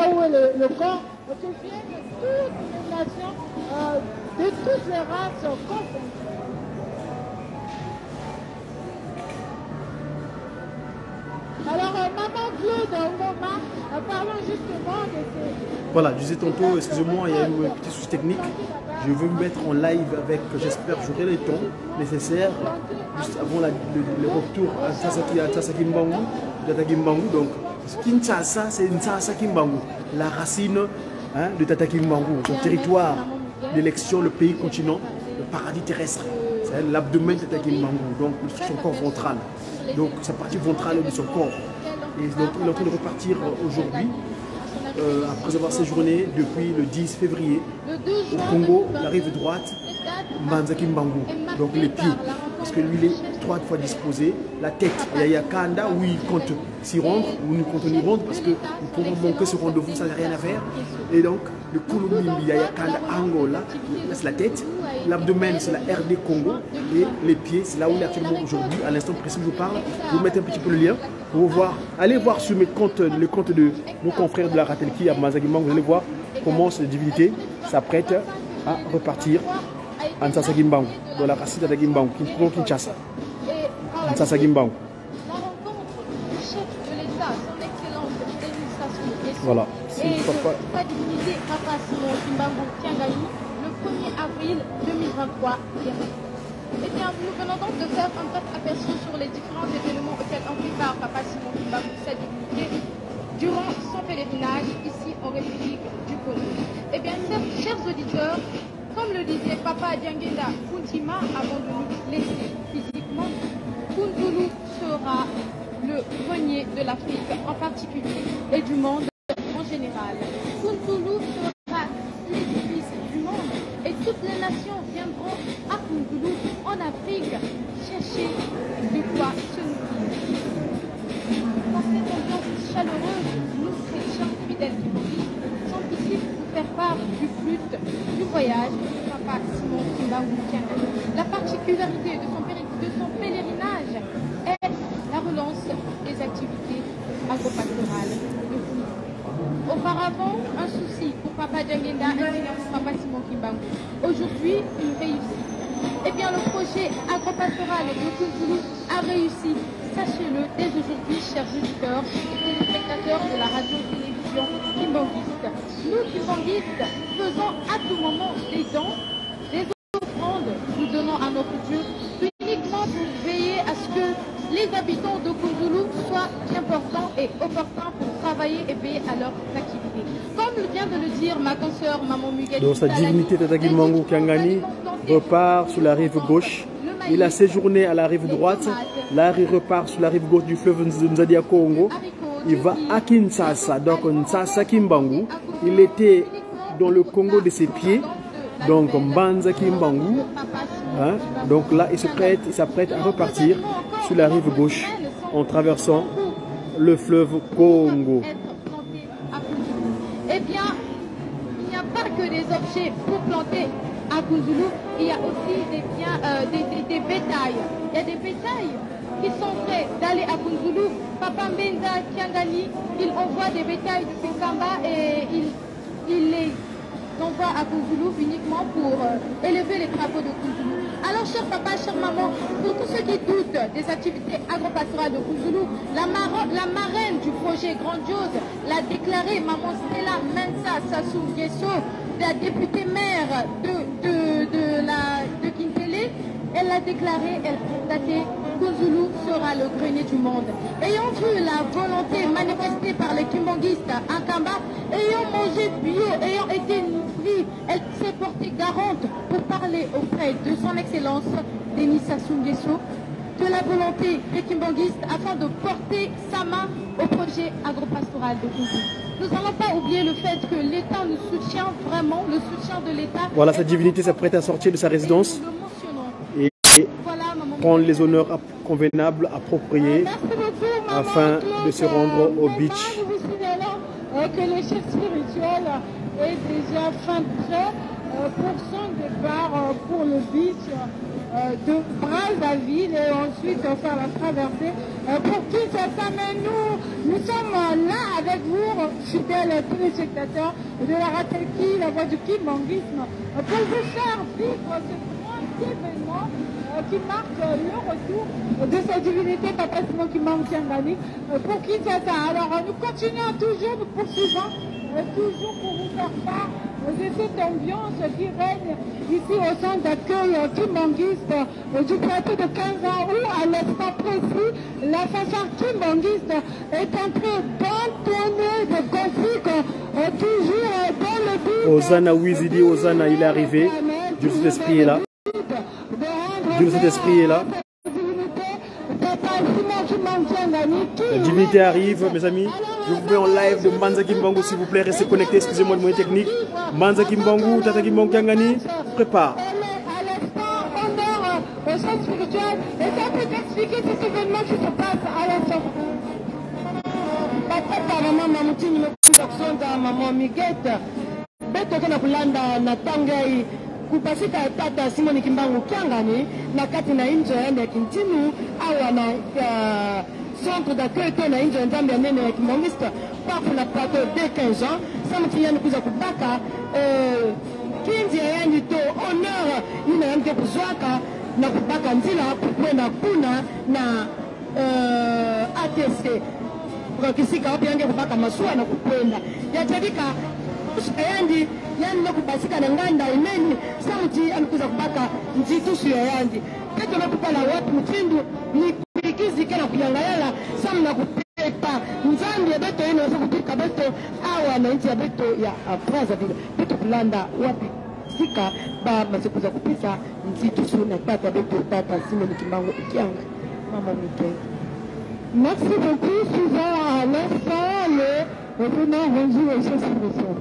là où est le corps, que viennent toutes les nations, de toutes les races confondues. Alors, Maman Claude Ngoma, parlons justement de ces... Voilà, je disais tantôt, excusez-moi, il y a eu un petit souci technique. Je veux me mettre en live avec, j'espère, j'aurai le temps nécessaire, juste avant le retour à Tsasaki Mbangu, Tataki Mbangu. Donc, Kinshasa, c'est Tsasaki Mbangu, la racine hein, de Tataki Mbangu, son territoire d'élection, le pays continent, le paradis terrestre. C'est l'abdomen de Tataki Mbangu, donc son corps ventral. Donc, sa partie ventrale de son corps. Et donc, il est en train de repartir aujourd'hui. Après avoir séjourné depuis le 10 février au Congo, la rive droite, Mbanzaki Mbangu, donc les pieds, parce que lui il est 3 fois disposé, la tête, il y a Kanda où il compte s'y rendre, où nous comptons nous rendre, parce que nous pouvons manquer ce rendez-vous, ça n'a rien à faire. Et donc, le Kouloumimbi, il y a Kanda Angola, là c'est la tête, l'abdomen c'est la RD Congo, et les pieds, c'est là où il est actuellement aujourd'hui, à l'instant précis où je vous parle. Je vais vous mettre un petit peu le lien pour vous voir. Allez voir sur mes comptes, le compte de nos confrères de la Ratelki à Mbanzaki Mbangu, vous allez voir comment cette divinité s'apprête à repartir en Tsasaki Mbangu, dans la racine de Tataki Mbangu, Kinshasa. En Tsasaki Mbangu. Voilà. Et papa Simon Kiangali, le 1er avril 2023. Eh bien, nous venons donc de faire un bref aperçu sur les différents événements auxquels ont pris part Papa Simon Kimbambu, sa divinité, durant son pèlerinage ici en République du Congo. Eh bien, chers auditeurs, comme le disait Papa Diangenda Kuntima avant de nous laisser physiquement, Kunzulu sera le grenier de l'Afrique en particulier et du monde en général. Kunzulu sera l'édifice du monde et toutes les nations viendront à Kunzulu en Afrique chercher de quoi se nourrir. Dans cette ambiance chaleureuse, nous, ces chers fidèles sommes ici pour vous faire part du but du voyage de Papa Simon Kimbambu Kiangali. La particularité de son pèlerinage est la relance des activités agropastorales de Kunzulu. Auparavant, un souci pour Papa Diangenda et pour Papa Simon Kimbambu. Aujourd'hui, une réussite. Eh bien, le projet agropastoral de Kunzulu a réussi. Sachez-le dès aujourd'hui, chers auditeurs et téléspectateurs de la radio-télévision kimbanguiste. Nous, kimbanguistes, faisons à tout moment des dons, des offrandes, nous donnons à notre Dieu, uniquement pour veiller à ce que les habitants de Kunzulu soient bien portants et opportuns pour travailler et veiller à leurs activités. Comme vient de le dire ma consoeur Maman Muguet. Donc sa divinité Tataki Mbangu Kiangani repart sur la rive gauche. Il a séjourné à la rive droite. Là, il repart sur la rive gauche du fleuve Nzadia Congo. Il va à Kinshasa, donc Tsasaki Mbangu. Il était dans le Congo de ses pieds, donc Mbanzaki Mbangu. Hein? Donc là, il s'apprête à repartir sur la rive gauche en traversant le fleuve Congo. Eh bien, il n'y a pas que des objets pour planter à Kunzulu, il y a aussi des bétails. Il y a des bétails qui sont prêts d'aller à Kunzulu. Papa Mbenza Kiangali, il envoie des bétails depuis Kamba et il les envoie à Kunzulu uniquement pour élever les travaux de Kunzulu. Alors, cher papa, chère maman, pour tous ceux qui doutent des activités agropastorales de Kunzulu, la marraine du projet grandiose l'a déclaré Maman Stella Mensa Sassou Nguesso, la députée maire de Kinkele. Elle a déclaré, elle a constaté, Kunzulu sera le grenier du monde. Ayant vu la volonté manifestée par les kimbanguistes à Kamba, ayant mangé bio, ayant été nourrie, elle s'est portée garante pour parler auprès de son excellence Denis Sassou Nguesso de la volonté des kimbanguistes afin de porter sa main au projet agropastoral de Kunzulu. Nous n'allons pas oublier le fait que l'État nous soutient vraiment, le soutien de l'État. Voilà, cette divinité s'apprête à sortir de sa résidence et prendre les honneurs convenables, appropriés, afin de se rendre au beach. Que le chef spirituel est déjà fin de prêt. pour son départ pour le beach de Brazzaville et ensuite faire la traversée pour Kinshasa. Mais nous sommes là avec vous, fidèles téléspectateurs de la Rateki, la voix du kimbanguisme, pour vous faire vivre ce grand événement qui marque le retour de sa divinité Papa Simon Kimbangu Kiangani pour Kinshasa. Alors nous continuons toujours, nous poursuivons toujours pour vous faire part de cette ambiance qui règne ici au centre d'accueil kimbanguiste du plateau de 15 ans où à l'instant précis la façon kimbanguiste est en train d'entonner de conflits toujours dans le but. Osana Wizidi, Osana il est arrivé. Dieu cet esprit est là. Dieu cet esprit est là. La divinité arrive, mes amis. Je vous mets en live de Manza Kimbangu, s'il vous plaît. Restez connectés, excusez-moi le moyen technique. Manza Kimbangu, Tata Kimbangu Kiangani, prépare. À l'instant, honneur au centre spirituel. Et ça peut expliquer cet événement qui se passe à l'instant. Papa, maman, mamutini, maman, Miguette. Beto kena kulanda na tangai. Kupasika Tata Simon Kimbangu Kiangani na kati na injo ya Kintinu awa na centre d'accueil na injo nzambe ya nene ya kimbangiste pafu na plateau de 15 ans samti yani kuza kubaka kinzi ya yani to honneur ina yanke kuzwaka na kubaka nzila kukwenda kuna na ATC kwa kisika wapi yange kubaka masua na kukwenda yajarika yandi yani no kubasika na nganda imeni sauti alikuza kubaka nzitusu ya yandi keto na kupala watu mtindu ni kulikizi kena kuyangayala samu na kupepa nzambi ya beto ino wasa kupika beto awa na nchi ya beto ya Brazzaville beto kulanda wapi sika ba masikuza kupisa nzitusu na tata beto Tata Simon Kimbangu Kianga mama Mike. Merci beaucoup, suivant à l'instant le revenant rendu au chef spirituel.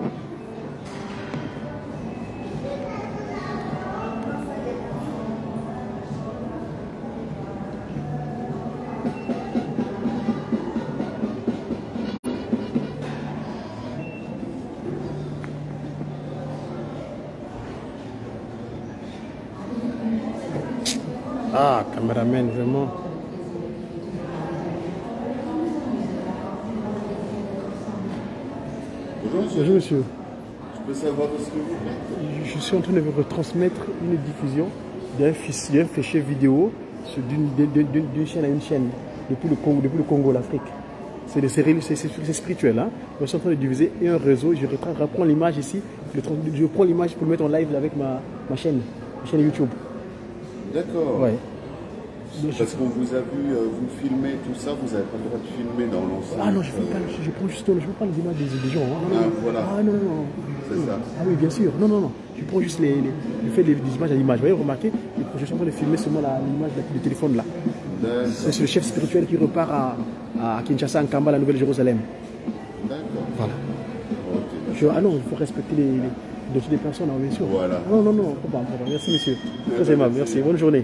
Ah, caméraman, vraiment. Bonjour monsieur. Je peux savoir ce que vous faites? Je suis en train de vous retransmettre une diffusion d'un fichier vidéo d'une chaîne à une chaîne depuis le Congo, l'Afrique. C'est spirituel. Hein? Je suis en train de diviser un réseau. Je reprends l'image ici. Je prends l'image pour le mettre en live avec ma chaîne YouTube. D'accord. Ouais. Parce qu'on vous a vu, vous filmez tout ça, vous n'avez pas le droit de filmer dans l'ensemble. Ah non, je prends juste les images des gens. Hein. Ah, voilà. Ah non, non. C'est ça. Ah oui, bien sûr. Non, non, non. Je prends juste le fait des images à l'image. Vous voyez, remarquez, je suis en train de filmer seulement l'image du téléphone là. C'est le chef spirituel qui repart à Kinshasa, en Kamba, la Nouvelle-Jérusalem. D'accord. Voilà. Okay. Ah non, il faut respecter les dossiers des personnes, hein, bien sûr. Voilà. Non, non, non. Merci, monsieur. Très aimable. Merci. Bonne journée.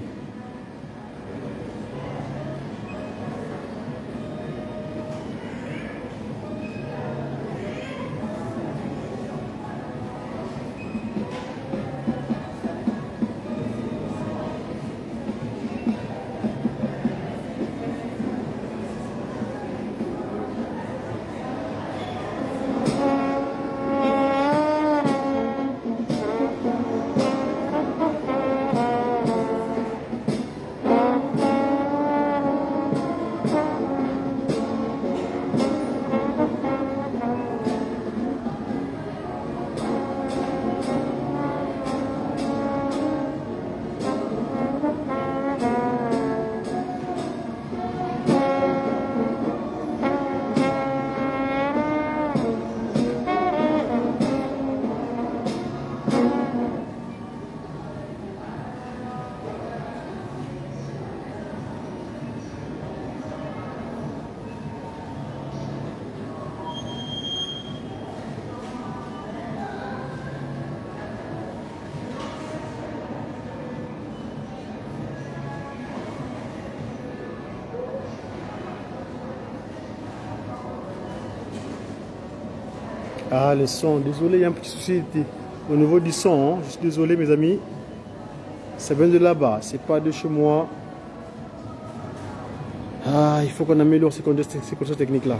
Ah, le son, désolé, il y a un petit souci au niveau du son, je suis désolé mes amis, ça vient de là-bas, c'est pas de chez moi. Ah, il faut qu'on améliore ces conditions techniques là.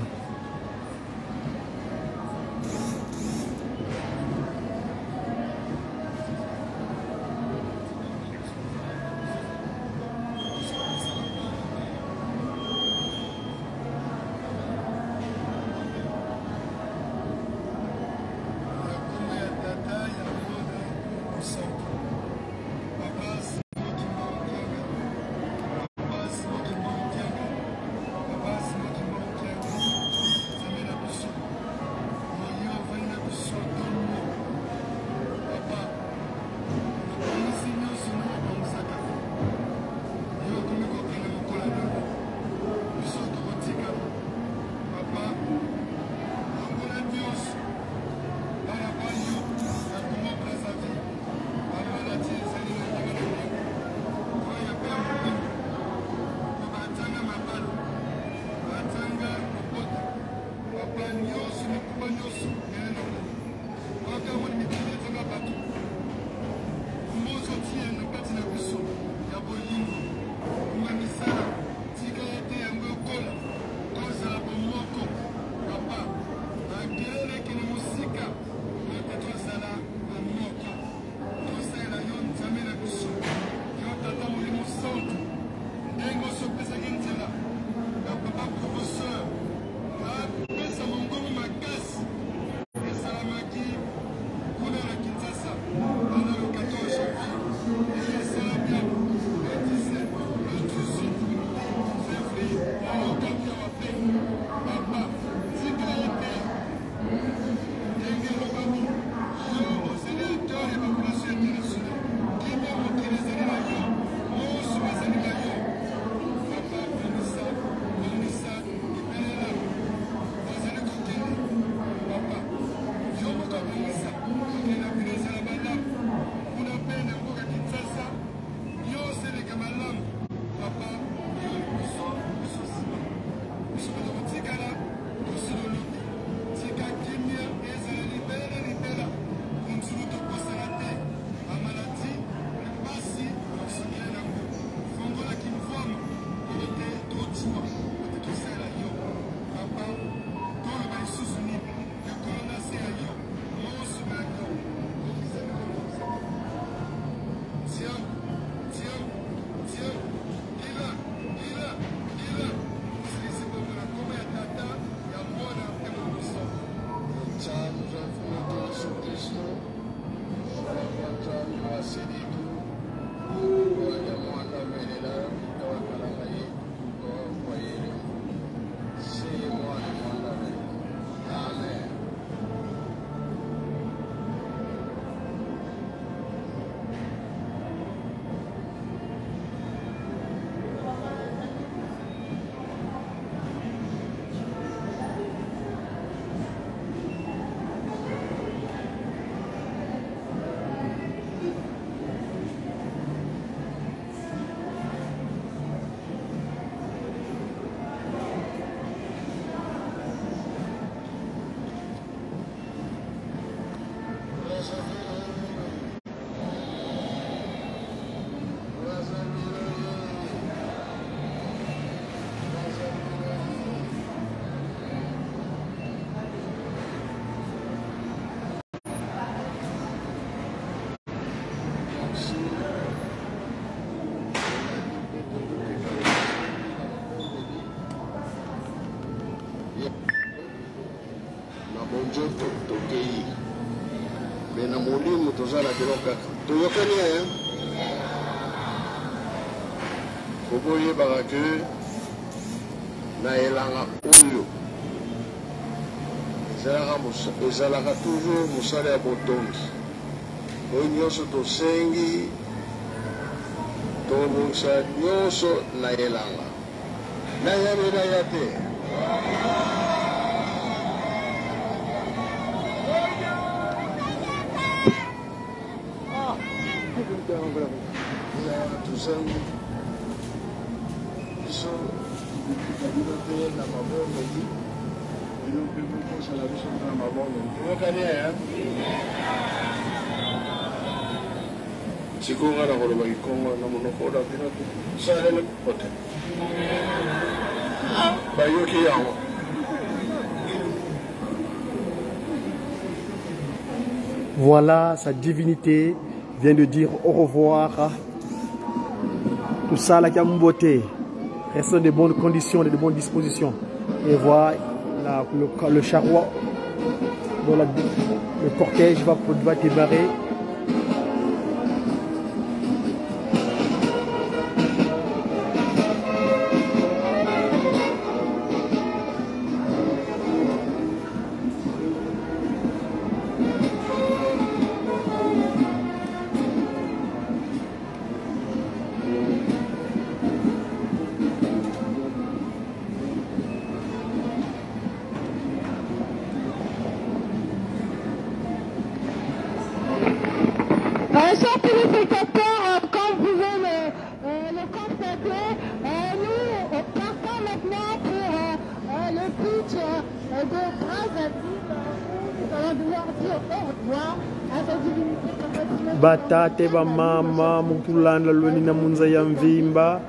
Tokei me na molimo tozala biloko toyokani ya oboyebaka ke na elanga oyo ezalaka toujours mosala ya botongi oyo nyonso tosengi tobongisa nyonso na elanga nayamela ya te tuzangi biso bino te na mabongeli bino mpe bokosala biso na mabongeli oyokani ya Sikunga na kolo bagikongo na monoko da pina tu. Sare le pote. Bayoki yao. Voilà, sa divinité vient de dire au revoir. Tout ça, la beauté, reste dans de bonnes conditions, de bonnes dispositions. Et voilà, le charroi, le cortège va démarrer. Chers téléspectateurs, comme vous pouvez le constater, nous partons maintenant pour le pitch de Brazzaville. Nous allons devoir dire au revoir à sa divinité. Batate ba mama mutulanda lwenina munza ya mvimba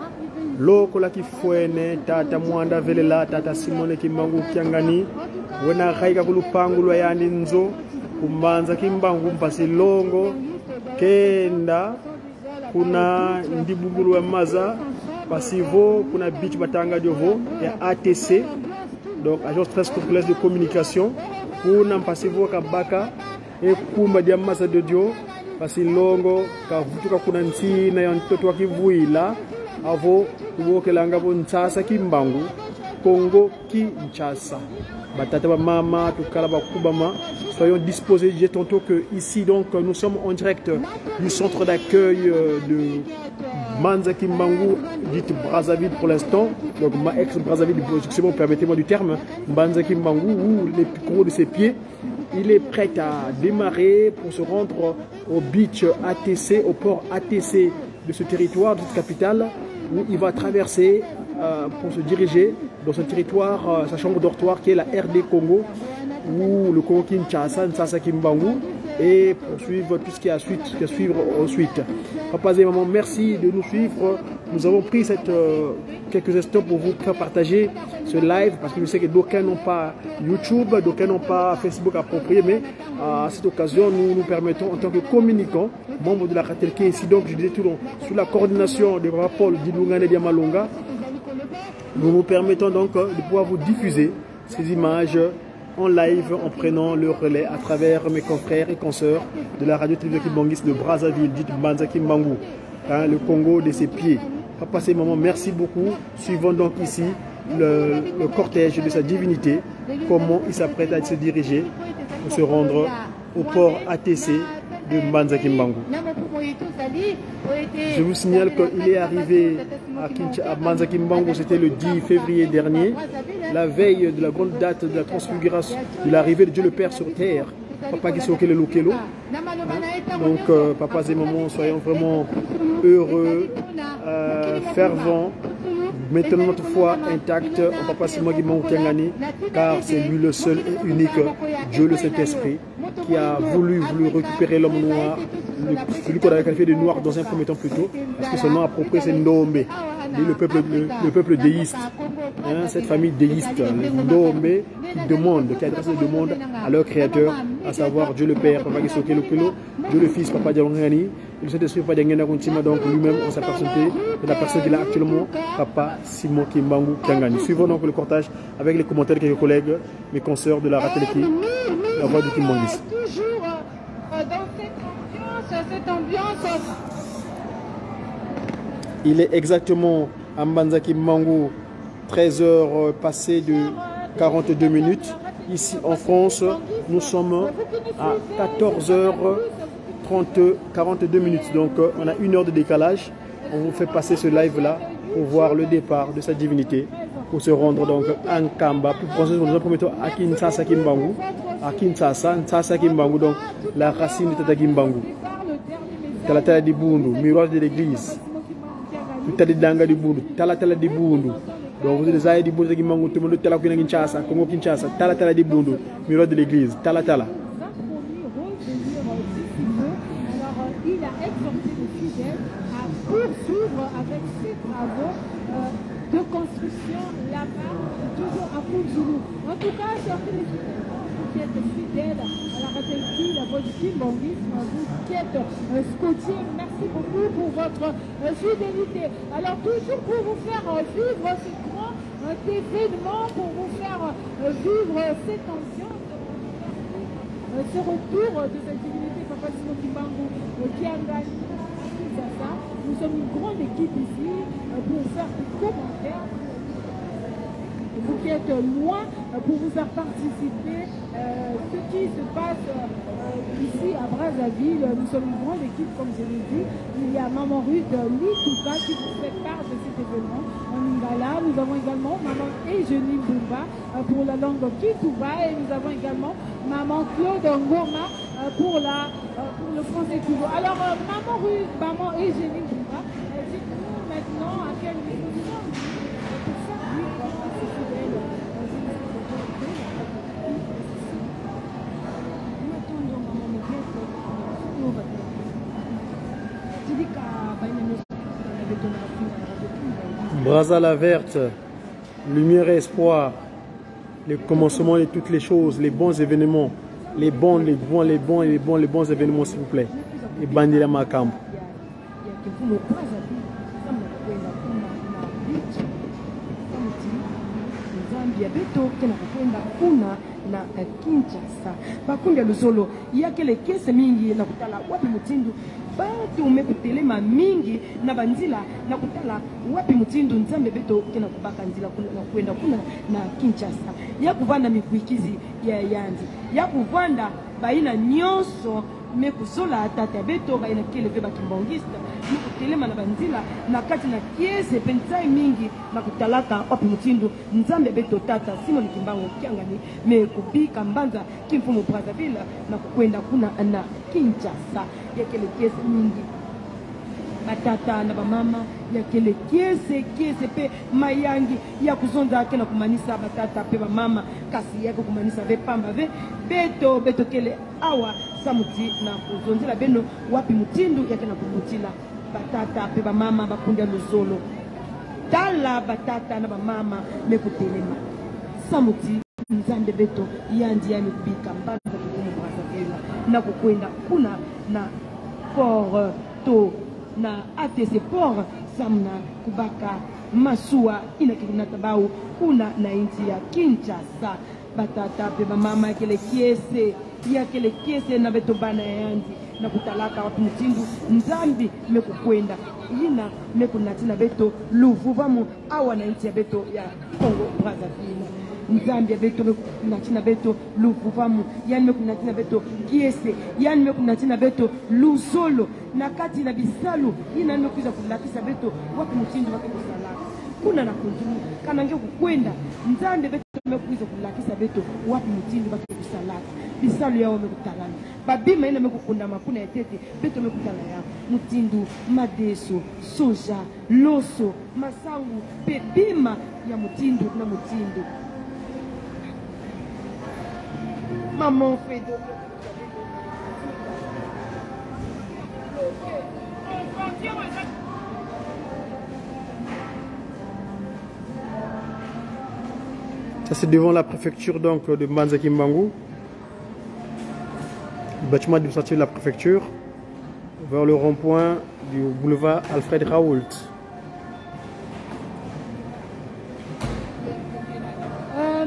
loko la kifwene tata mwanda velela tata Simone Kimbangu Kyangani wena khaika kulupangu lwa yandi nzo kumbanza Kimbangu mpasi longo kenda kuna ndibugulu wa maza pasivo kuna beach batanga diovo ya ATC donc agence très complexe de communication kuna pasivo kabaka e kumba dia maza de dio pasilongo kavutuka kuna ntsina ya mtoto wa kivuila avo kubokelanga bo ntsasa Kimbangu Congo Kinshasa batata ba mama tukala ba kubama. Soyons disposés, je disais tantôt que ici donc nous sommes en direct du centre d'accueil de Mbanza Kimbangu, dite Brazzaville pour l'instant, donc ma ex-Brazzaville, bon, permettez-moi du terme, Mbanza Kimbangu, où les gros de ses pieds, il est prêt à démarrer pour se rendre au beach ATC, au port ATC de ce territoire, de cette capitale, où il va traverser pour se diriger dans ce territoire, sa chambre dortoir qui est la RD Congo, ou le Congo Kinshasa, Ntsasa Kimbangu, et poursuivre tout ce qui est à suivre ensuite. Papa et maman, merci de nous suivre. Nous avons pris quelques instants pour vous faire partager ce live, parce que je sais que d'aucuns n'ont pas YouTube, d'aucuns n'ont pas Facebook approprié, mais à cette occasion, nous nous permettons en tant que communicants, membres de la Ratelke ici, donc je disais tout long, sous la coordination de Paul Dibungane Diamalonga, nous nous permettons donc de pouvoir vous diffuser ces images en live en prenant le relais à travers mes confrères et consoeurs de la radio-télévision Kimbanguiste de Brazzaville, dite Mbanza Kimbangu, hein, le Congo de ses pieds. Papa, c'est maman, merci beaucoup. Suivons donc ici le cortège de sa divinité, comment il s'apprête à se diriger pour se rendre au port ATC de Mbanza Kimbangu. Je vous signale qu'il est arrivé à Mbanza Kimbangu, c'était le 10 février dernier, la veille de la grande date de la transfiguration, de l'arrivée de Dieu le Père sur terre. Papa qui s'occupe le Lokelo. Donc, papas et mamans, soyons vraiment heureux, fervents. Mettons notre foi intacte en Papa Simon Kimbangu Kyangani, car c'est lui le seul et unique Dieu, le Saint-Esprit, qui a voulu récupérer l'homme noir, celui qu'on avait qualifié de noir dans un premier temps plutôt, parce que son nom approprié c'est Ndombe, le peuple déiste, hein, cette famille déiste, Ndombe, qui adresse des demandes à leur créateur, à savoir Dieu le Père, Papa Gisoke Lokelo, Dieu le Fils, Papa Diawangani, et le Saint-Esprit, Papa Diangena Kontima, donc lui-même en sa personnalité, et la personne qu'il a actuellement, Papa Simon Kimbangu Kyangani. Suivons donc le cortège avec les commentaires de quelques collègues, mes consoeurs de la Rateleki, la voix du Kimbanguis. Toujours dans cette ambiance. Il est exactement à Mbanza Kimbangu, 13h passées de 42 minutes. Ici en France, nous sommes à 14h42 minutes. Donc on a 1 heure de décalage. On vous fait passer ce live-là pour voir le départ de sa divinité, pour se rendre donc à Nkamba, pour penser dans un premier temps à Kinshasa Kimbangu, à Kinshasa, Ntsasa Kimbangu, donc la racine de Tata Kimbangu. Talatala di Bundu, miroir de l'église. Tutali Danga di Bundu, Talatala di Bundu. Donc vous êtes des di Bundu Kimbangu, tout le monde Tala Kinshasa, Congo Kinshasa, Talatala di Bundu, miroir de l'église, Talatala. poursuivre avec ces travaux de construction là-bas, toujours à Kounzoulou. En tout cas, chers téléspectateurs, vous qui êtes fidèles à la radio la voix du kimbongisme, vous qui êtes scottiers, merci beaucoup pour votre fidélité. Alors, toujours pour vous faire vivre ce grand événement, pour vous faire vivre cette ambiance, ce retour de cette divinité Papa Simon Kimbangu qui a gagné ça. Nous sommes une grande équipe ici pour faire des commentaires. Vous qui êtes loin pour vous faire participer ce qui se passe ici à Brazzaville. Nous sommes une grande équipe, comme je l'ai dit. Il y a Maman Ruth Litouka qui vous fait part de cet événement en Lingala. Nous avons également Maman Eugénie Bumba pour la langue Kitouba et nous avons également Maman Claude Ngoma pour le français toujours. Alors, Maman Ruth, Maman Eugénie Bumba, dites-nous maintenant à quel niveau nous sommes pour faire vivre ces fidèles. Brazza la verte, lumière et espoir, le commencement de toutes les choses, les bons événements, les bons événements, s'il vous plaît. Et Bandila Makam. na Kinshasa bakundi ya luzolo yakele kese mingi na kutala wapi mutindu batu umekutelema mingi na banzila na kutala wapi mutindu nzambe beto kena kubaka nzila na kwenda kuna na Kinshasa ya kuvanda mikuikizi ya yanzi ya kuvanda baina nyonso mekuzola tata beto baina kele veba kimbongista mekutelema na banzila na kati na kiese pensai mingi na kutalaka wapi mutindu nzambe beto tata Simon Kimbangu kiangani mekubika mbanza kimfumo Brazzaville na kwenda kuna na Kinshasa ya kele kiese mingi batata na bamama ya kele kiese pe mayangi ya kuzonda ake na kumanisa batata pe bamama kasi yako kumanisa ve pamba ve beto kele awa samuti na kuzonzela beno wapi mutindu yake na kubutila batata pe bamama bakunda luzolo tala batata na bamama mekutelema samuti nzambe beto yandi ya mikubika mbanza kukumu Brazzaville na kukwenda kuna na port to na ATC port samna kubaka masua ina kikunata bau kuna na inchi ya Kinshasa batata pe bamama ya kele kiese na beto bana ya yanzi na kutalaka watu mutindu nzambi mekukwenda ina mekunatina beto luvuvamu awa na inchi ya beto ya Congo Brazzaville nzambi ya beto mekunatina beto luvuvamu yani mekunatina beto kiese yani mekunatina beto luzolo na kati na bisalu ina mekuza kulakisa beto watu mutindu wake kusalaka kuna na kunjulu kana nge kukwenda nzambi beto mekuza kulakisa beto watu mutindu wake kusalaka bisalu yao mekutalana babima ina mekukunda makuna ya tete beto mekutala ya mutindu madeso soja loso masangu pebima ya mutindu na mutindu maman fedo Ça c'est devant la préfecture donc de Mbanza Kimbangu. Le bâtiment administratif de la préfecture vers le rond-point du boulevard Alfred Raoult.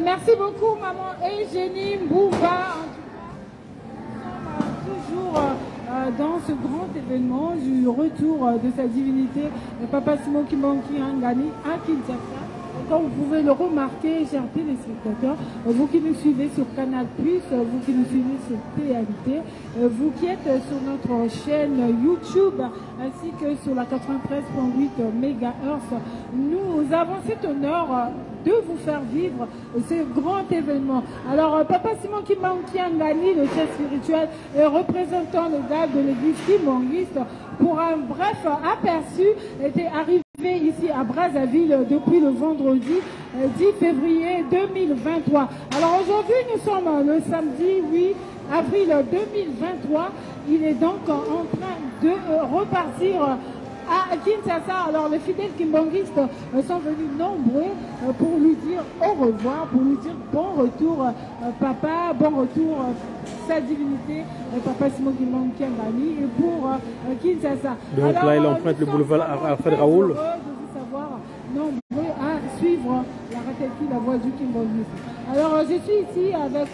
Merci beaucoup Maman Eugénie Mbouva. Nous sommes toujours dans ce grand événement du retour de sa divinité Papa Simon Kimbangu Ngani à Kinshasa. Comme vous pouvez le remarquer, chers téléspectateurs, vous qui nous suivez sur Canal+, vous qui nous suivez sur TNT, vous qui êtes sur notre chaîne YouTube, ainsi que sur la 93.8 MHz, nous avons cet honneur de vous faire vivre ce grand événement. Alors, Papa Simon Kimbangu Ngani, le chef spirituel et représentant légal de l'église kimbangiste, pour un bref aperçu, était arrivé ici à Brazzaville depuis le vendredi 10 février 2023. Alors aujourd'hui, nous sommes le samedi 8 avril 2023. Il est donc en train de repartir à Kinshasa. Alors les fidèles kimbongistes sont venus nombreux pour lui dire au revoir, pour lui dire bon retour papa, bon retour sa divinité, papa Simon Kimbangou Kiangani, et pour Kinshasa. Donc alors, là il emprunte le boulevard Alfred Raoul. De vous savoir nombreux à suivre la Ratelki, la voix du kimbongisme. Alors je suis ici avec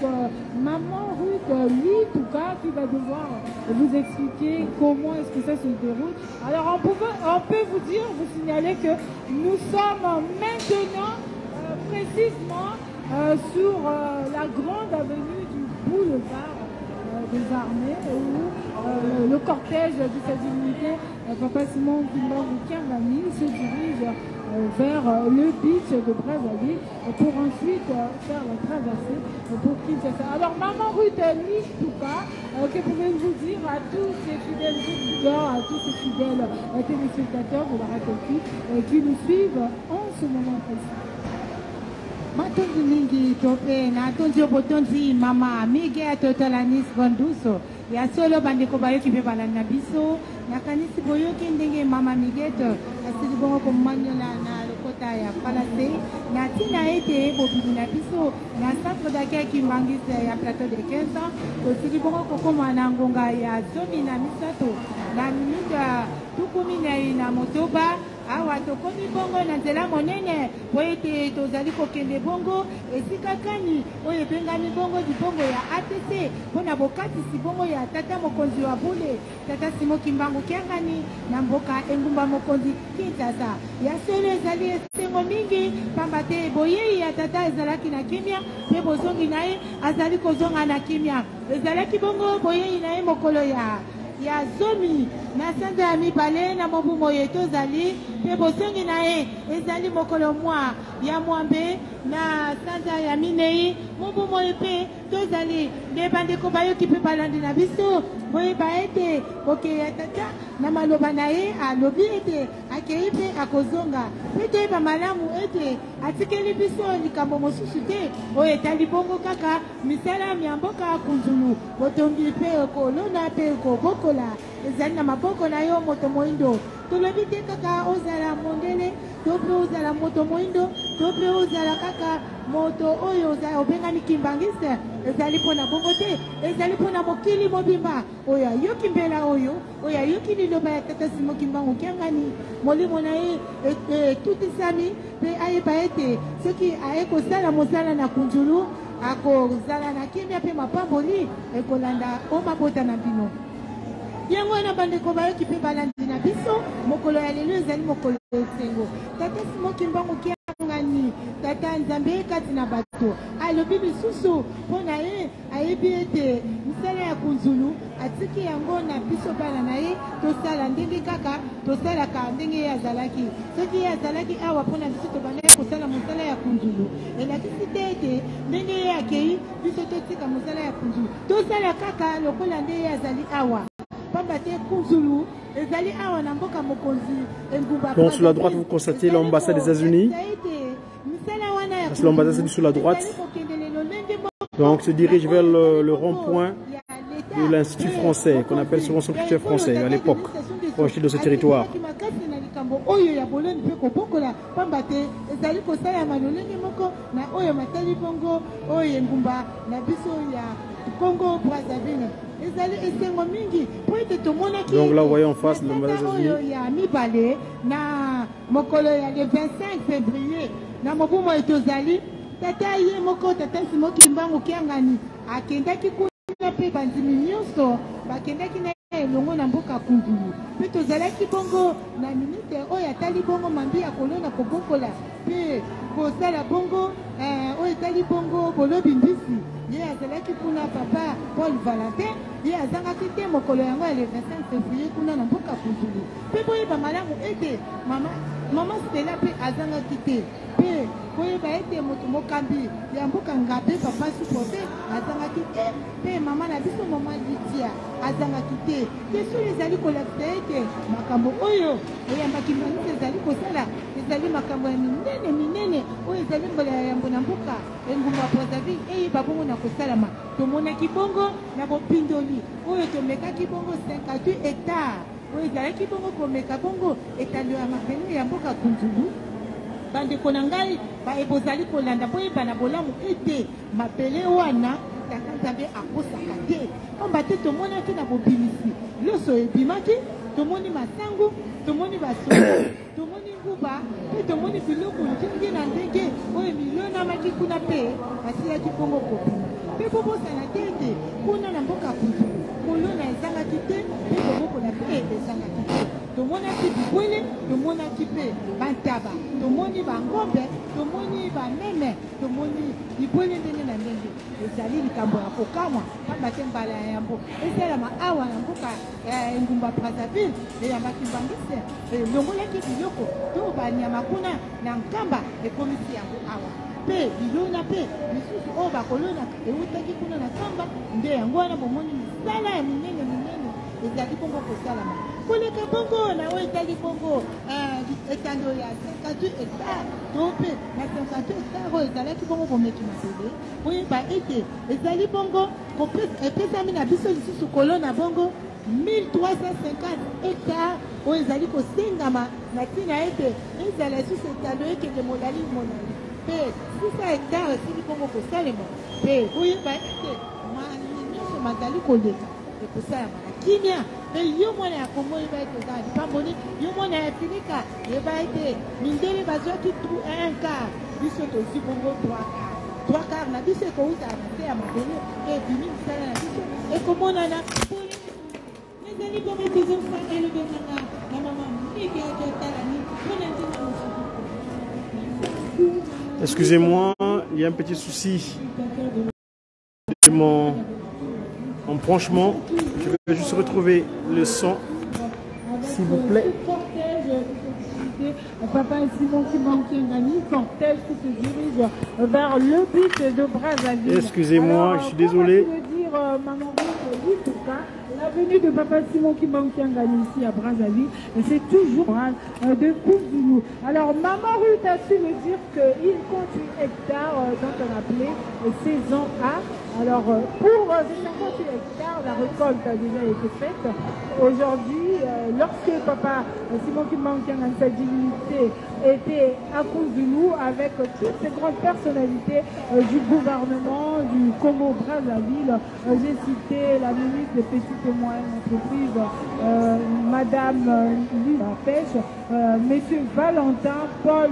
maman Ruth Litouka qui va devoir vous expliquer comment est-ce que ça se déroule. Alors on peut vous dire, vous signaler que nous sommes maintenant précisément sur la grande avenue du boulevard des armées où le cortège de sa divinité, papa Simon Kimbangou Kiangani, se dirige vers le beach de Brazzaville pour ensuite faire la traversée pour Kinshasa. Alors maman Ruth Litouka, que pouvez-vous dire à tous ces fidèles auditeurs, à tous ces fidèles téléspectateurs de la Ratelki qui nous suivent en ce moment précis? Matondi mingi tope na tonzi obotonzi mama mige atotalanis bonduso ya solo bandeko bayoki pe balanda biso na kanisi boyoki ndenge mama migeto asili bongo komanyola na lokota ya palase na tina ete bobili na biso na centre d'accueil kimbangisi ya plateau de 15 ans tosili bongo kokoma na ngonga ya zomi na misato na minuta tukumi na motoba awa tokomi bongo na nzela monene po ete tozali kokende bongo esika kani oyo ebengami bongo libongo ya ATC mpona bokatisi bongo ya tata mokonzi wa bule tata Simon Kimbangou Kiangani na mboka engumba mokonzi Kinshasa. Ya solo ezali esengo mingi pamba te boyei ya tata ezalaki na kimia mpe bozongi na ye azali kozonga na kimia. Ezalaki bongo boyei na ye mokolo ya zomi na sanza ya mibale na mobu moye tozali pe bosongi na ye ezali mokolo mwa ya mwambe na sanza ya minei mobu moye pe tozali nde bandeko bayoki pe balandi na biso boyeba ete bokeya tata na maloba na ye alobi ete akei pe akozonga pe toyeba malamu ete atikeli biso likambo mosusu te oyo etali bongo kaka misala ya mboka kunzulu botongi pe kolona pe kobokola ezali na maboko na yo moto moindo tolobi te kaka ozala mondele to pe ozala moto moindo to pe ozala kaka moto oyo obengami kimbangiste ezali mpona bongo te ezali mpona mokili mobimba oyo ayoki mbela oyo ayoki liloba ya tata Simon Kimbangou Kiangani molimo na ye etutisami mpe ayeba ete soki aye kosala mosala na kunzulu akozala na kimia mpe mapamboli ekolanda o mabota na bino yango wana bandeko bayoki mpe balandi na biso mokolo ya lelo ezali mokolo esengo tata Simon Kimbangou Kiangani tata nzambe kati na bato alobi lisusu mpona ye ayebi ete misala ya kunzulu atiki yango na biso bana na ye tosala ndenge kaka tosalaka ndenge ye azalaki soki ye azalaki awa mpona biso tobanda ye kosala mosala ya kunzulu elakisi te ete ndenge ye akei biso totika mosala ya kunzulu tosala kaka lokola nde ye azali awa. Donc sur la droite, vous constatez l'ambassade des États-Unis. C'est l'ambassade sur la droite. Donc se dirige vers le rond-point de l'Institut français, qu'on appelle souvent son culture français à l'époque, proche de ce territoire. Donc là, vous voyez en face l'ambassade des États-Unis. Le 25 février, na mobumo etozali tata ye moko tata Simon Kimbangou Kiangani akendaki kuna pe bandimi nyonso bakendaki na elongo na mboka kunzulu pe tozalaki bongo na minute oyo atali bongo mambi ya kolona kobokola pe kosala bongo oyo etali bongo bolobi mbisi ye azalaki kuna papa Paul Valentin ye azangaki te mokolo yango ya le 25 février kuna na mboka kunzulu pe boyeba malamu ete mama Stella pe azangaki te pe boyeba ete moto mokambi ya mboka ngabe papa supote azangaki te pe mama na biso mama Lidia azangaki te yesu ezali kolakisa ete makambo oyo oyambaki mbanisi ezali kosala ezali makambo ya minene oyo ezali mbola ya yambo na mboka engumba Brazzaville eyeba bongo na kosalama tomonaki bongo na bopindoli oyo tomekaki bongo 58 hectares oyo ezalaki bongo komeka bongo etando ya mabele ya mboka Kunzulu. Bandeko na ngai bozali kolanda boyeba na bolamu ete mabele wana tata Nzambe akosaka te. Pamba te tomonaki na bobimisi loso ebimaki, tomoni masangu, tomoni basoda, tomoni nguba, mpe tomoni biloko ndenge na ndenge oyo milionamaki kuna mpe basilaki bongo kobima. Mpe bobosana te ete kuna na mboka Kunzulu kolona ezangaki te, mpe bobokola mpe ezangaki te. Tomonaki bibwele, tomonaki mpe bantaba, tomoni bangombe, tomoni bameme, tomoni bibwele ndenge na ndenge. Ezali likambo ya kokamwa, pamba te mbala ya yambo esalama awa na mboka engumba Brazzaville eyambaki mbangise elongolaki biloko to banyama kuna na nkamba ekomisi yango awa. Mpe bilona mpe misusu oyo bakolonaka eutaki kuna na nkamba nde yango wana bomoni misala ya minene minene ezali bongo kosalama. Koleka bongo na oyo etali bongo etando ya 58 hectares to mpe na 58 hectares oyo ezalaki bongo komeki mabele oyeba ete ezali bongo epesami na biso lisusu kolona bongo 1350 hectares oyo ezali kosengama na ntina ete ezala lisusu etando ekende molali mpe 600 hectares esili bongo kosalema mpe oyeba ete nyonso mazali koleka ekosalama na kimia. Mais yo mwana ya Kongo yeba ete ezali pamboni, yo mwana ya Afrika yeba ete mindele bazwaki un quart, biso tozi bongo 3 quarts na biso ekouta na te ya mabele ebimi misala na biso ekomonana ezali bongo tozosala elobengana na mama mike akotalani mpona ntina mosuku. Excusez-moi, il y a un petit souci de mon branchement. Je vais juste retrouver le son, s'il vous plaît. Papa Simon Kimbankiangani, cortège qui se dirige vers le but de Brazzaville. Excusez-moi, je suis désolé. Je veux dire, maman, oui, tout ça. La venue de Papa Simon Kimbankiangani ici à Brazzaville, c'est toujours de Kunzulu. Alors, Maman Ruth a su me dire qu'il compte 8 hectares dont on appelait saison A. Alors, pour ces 58 hectares, la récolte a déjà été faite. Aujourd'hui, lorsque Papa Simon Kimbankiangani, sa divinité, était à Kunzulu avec toutes ces grandes personnalités du gouvernement du Congo-Brazzaville, j'ai cité la ministre des Petites et Moyennes Entreprises, Madame Lisa Pêche, Monsieur Valentin Paul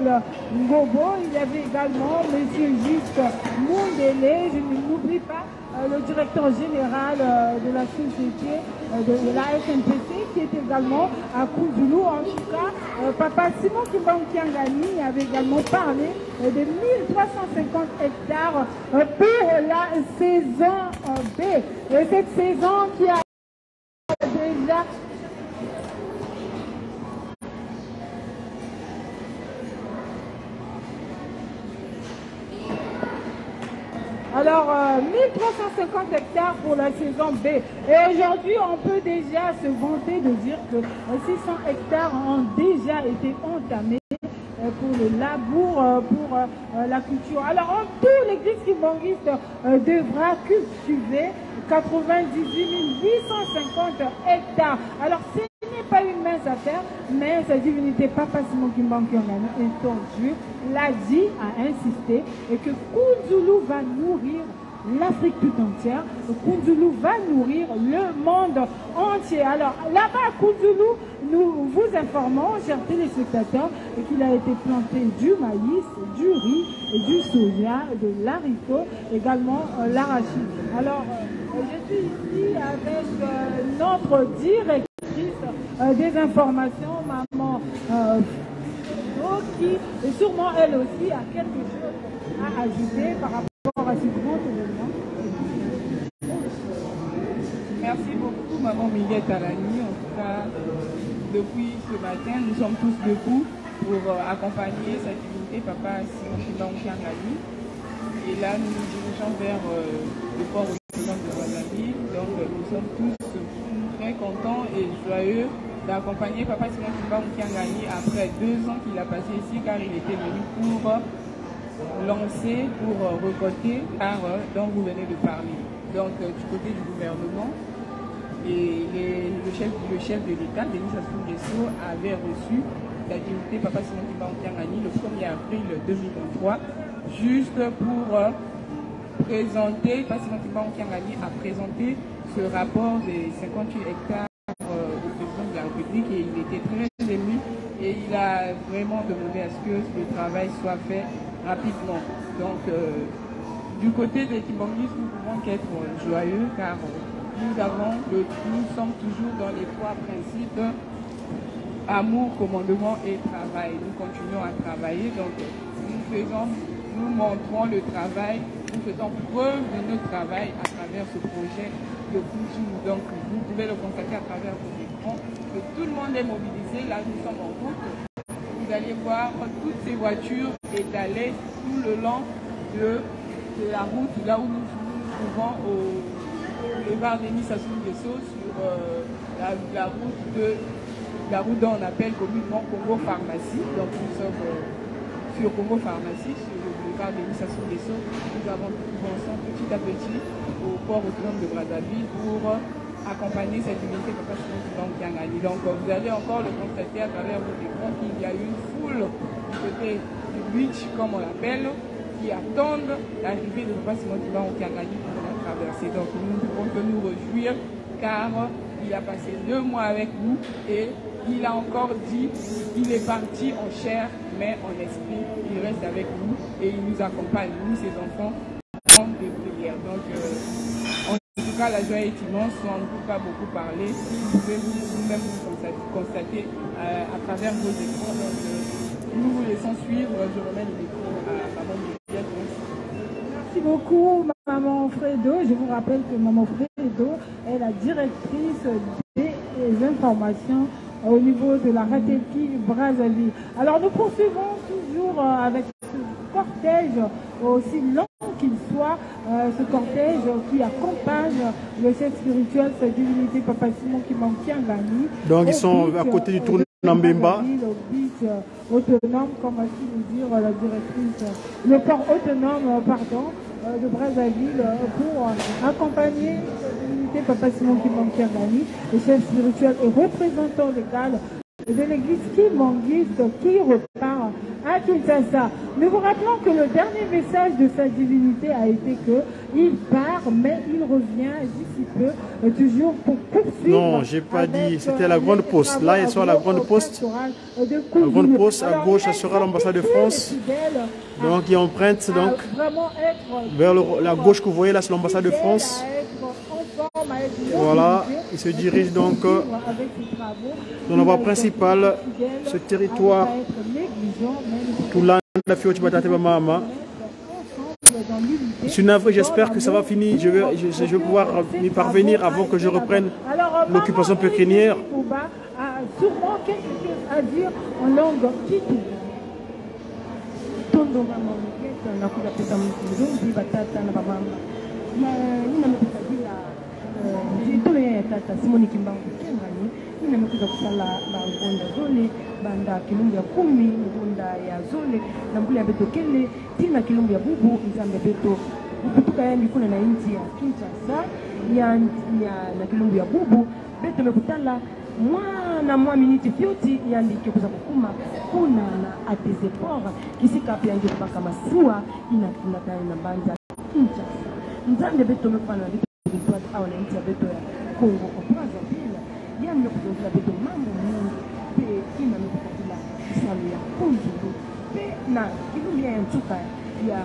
Ngobo, il y avait également Monsieur Juste Mondele, je n'oublie pas le directeur général de la société de la SNPC qui est également à Kunzulu. En tout cas, Papa Simon Kimbankiangani avait également parlé de 1350 hectares pour la saison B. Et cette saison qui a déjà... Alors, 1350 hectares pour la saison B. Et aujourd'hui, on peut déjà se vanter de dire que 600 hectares ont déjà été entamés pour le labour, pour la culture. Alors, en tout, l'église kimbanguiste devra cultiver 98 850 hectares. Alors, ce n'est pas une mince affaire, mais sa divinité Papa Simon Kimbankiangani étendu l'a dit, a insisté, et que Kunzulu va nourrir l'Afrique tout entière. Kunzulu va nourrir le monde entier. Alors, là-bas à Kunzulu, nous vous informons, chers téléspectateurs, qu'il a été planté du maïs, du riz, du soja, de l'haricot, également l'arachide. Alors, je suis ici avec notre directrice des informations, Maman qui, et sûrement elle aussi, a quelque chose à ajouter par rapport à ce grand événement. Merci beaucoup, Maman Miguel Talani. En tout cas, depuis ce matin, nous sommes tous debout pour accompagner sa divinité, Papa Simon Kimbankiangani. Et là, nous nous dirigeons vers le port autonome de Brazzaville. Donc, nous sommes tous très contents et joyeux d'accompagner Papa Simon Kimbankiangani après 2 ans qu'il a passé ici, car il était venu pour lancer, pour récolter l'art dont vous venez de parler. Donc, du côté du gouvernement, Et le chef de l'État, Denis Sassou Nguesso, avait reçu la dignité Papa Simon Kimbangu Kiangani le 1er avril 2023, juste pour présenter, Papa Simon Kimbangu Kiangani a présenté ce rapport des 58 hectares au président de la République et il était très ému et il a vraiment demandé à ce que le travail soit fait rapidement. Donc, du côté des Kimbanguistes, nous pouvons qu'être joyeux car nous sommes toujours dans les trois principes amour, commandement et travail. Nous continuons à travailler, donc nous montrons le travail, nous faisons preuve de notre travail à travers ce projet de Koujou. Donc vous pouvez le constater à travers vos écrans que tout le monde est mobilisé. Là nous sommes en route. Vous allez voir toutes ces voitures étalées tout le long de la route, là où nous nous trouvons au boulevard Denis Sassou Nguesso sur la route dont on appelle communément Congo Pharmacie. Donc nous sommes sur Congo Pharmacie, sur le boulevard Denis Sassou Nguesso. Nous avançons petit à petit au port autonome de Brazzaville pour accompagner cette unité Papa Simon Kimbangu Kiangani. Donc vous allez encore le constater à travers vos écrans qu'il y a une foule du côté du beach, comme on l'appelle, qui attendent l'arrivée de Papa Simon Kimbangu Kiangani pour la traversée. Donc nous ne pouvons que nous réjouir car il a passé 2 mois avec nous et il a encore dit qu'il est parti en chair mais en esprit. Il reste avec nous et il nous accompagne, nous ses enfants, dans des prières. Donc en tout cas la joie est immense, on ne peut pas beaucoup parler. Vous pouvez vous-même vous constater à travers vos écrans. Donc nous vous laissons suivre. Je remets le micro à Maman Miguel. Merci beaucoup Maman Fredo. Je vous rappelle que Maman Fredo est la directrice des informations au niveau de la RATECI Brazzaville. Alors nous poursuivons toujours avec ce cortège, aussi long qu'il soit, ce cortège qui accompagne le chef spirituel, sa divinité Papa Simon Kimbangu Kiangani. Donc ils sont à côté du tournoi Nambemba. Le beach autonome, comme a su nous dire la directrice, le port autonome, pardon, de Brazzaville pour accompagner l'unité Papa Simon Kimbangu Kiangani, le chef spirituel et représentant légal de l'église kimbanguiste qui repart à Kinshasa. Nous vous rappelons que le dernier message de sa divinité a été qu'il part, mais il revient d'ici peu, toujours pour poursuivre. Non, j'ai pas dit, c'était la grande poste. Là, ils sont à la grande poste. La grande poste, à gauche, ça sera l'ambassade de France. Donc, il emprunte donc vers la gauche que vous voyez là, c'est l'ambassade de France. Voilà, il se dirige donc dans la voie principale, ce territoire. Tout là, la Fioti Batate Mama. Je suis navré, j'espère que ça va finir. Je vais pouvoir y parvenir avant que je reprenne l'occupation pécuniaire. Sûrement quelque chose à dire en langue kitu. Tolo ya tata Simon Kimbangu Kiangani nimekuja kusala ngonda zole banda kilumbu ya 10 ngonda ya zole na mbuli ya beto kele tina kilumbu ya bubu nzambe beto kutuka ya mikuna na inchi ya Kinshasa na kilumbu ya bubu beto mekutala mwa miniti fyoti yandike kuza kukuma kuna na atezepora kisika pia nje mpaka masua inatunatana na banja Kinshasa nzambe beto mekupana na au wananchi ya beto ya Kongo kwa Brazzaville yani kuzungumza beto mambo mengi pe kina mekupatila salu ya kunjulu pe na kilumbi ya nchuka ya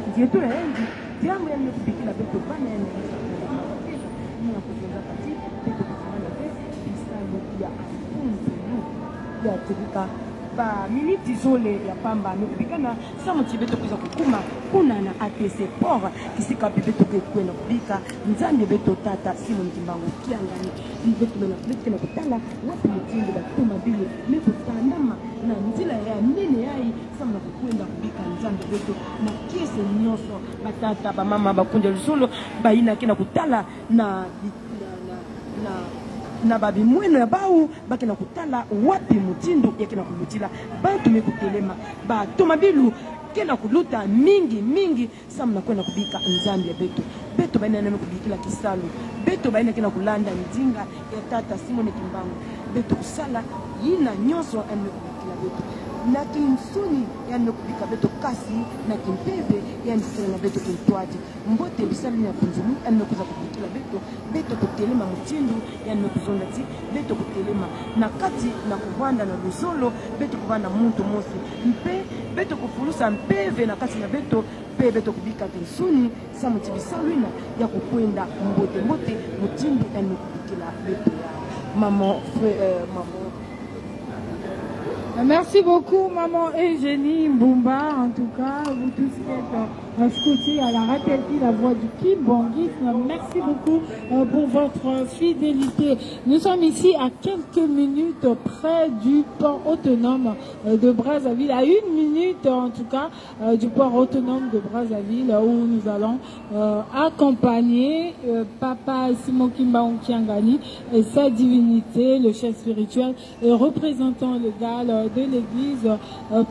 njeto ya engi jambo ya mekupikila beto bana ya nina kuzungumza kati beto kusimana pe salu ya kunjulu ya tibika ba miniti zole ya pamba mekupikana samu chibeto kuza kukuma kuna na ATC port kisika beto kwena kubika nzambe beto tata Simon Kimbangu Kiangani beto na kutala wapi mtindo ba kuma bile mekutandama na nzila ya nene yai samu na kukwenda kubika nzambe beto na kese nyoso batata ba mama bakunja lusolo baina kina kutala na babi mweno ya bau bakina kutala wapi mutindo yakina kulutila bantu mekutelema ba tomabilu kena kuluta mingi samu na kwenda kubika nzambe beto beto baina na kubikila kisalo beto baina kina kulanda ndinga ya tata Simone Kimbangu beto kusala yina nyonso ene kubikila beto na kinsuni ya kubika beto kasi na kimpebe ya na beto kintwaji mbote bisali na kunzumi ene kuza kubikila beto kutelema mutindu ya kuzonda ti beto kutelema na kati na kuvanda na luzolo beto kuvanda muntu mosi mpe beto kufulusa mpeve na kati na beto pe beto kubika kinsuni sa mutibisalwina ya kukwenda mbote mutindu ene kubikila beto ya maman maman. Merci beaucoup, maman Eugénie Mbumba. En tout cas, vous tous qui êtes scotchés à la Ratelki, la voix du Kimbangiste. Merci beaucoup pour votre fidélité. Nous sommes ici à quelques minutes près du port autonome de Brazzaville, à 1 minute en tout cas du port autonome de Brazzaville, où nous allons accompagner Papa Simon Kimbangu Kiangani et sa divinité, le chef spirituel et représentant légal de l'église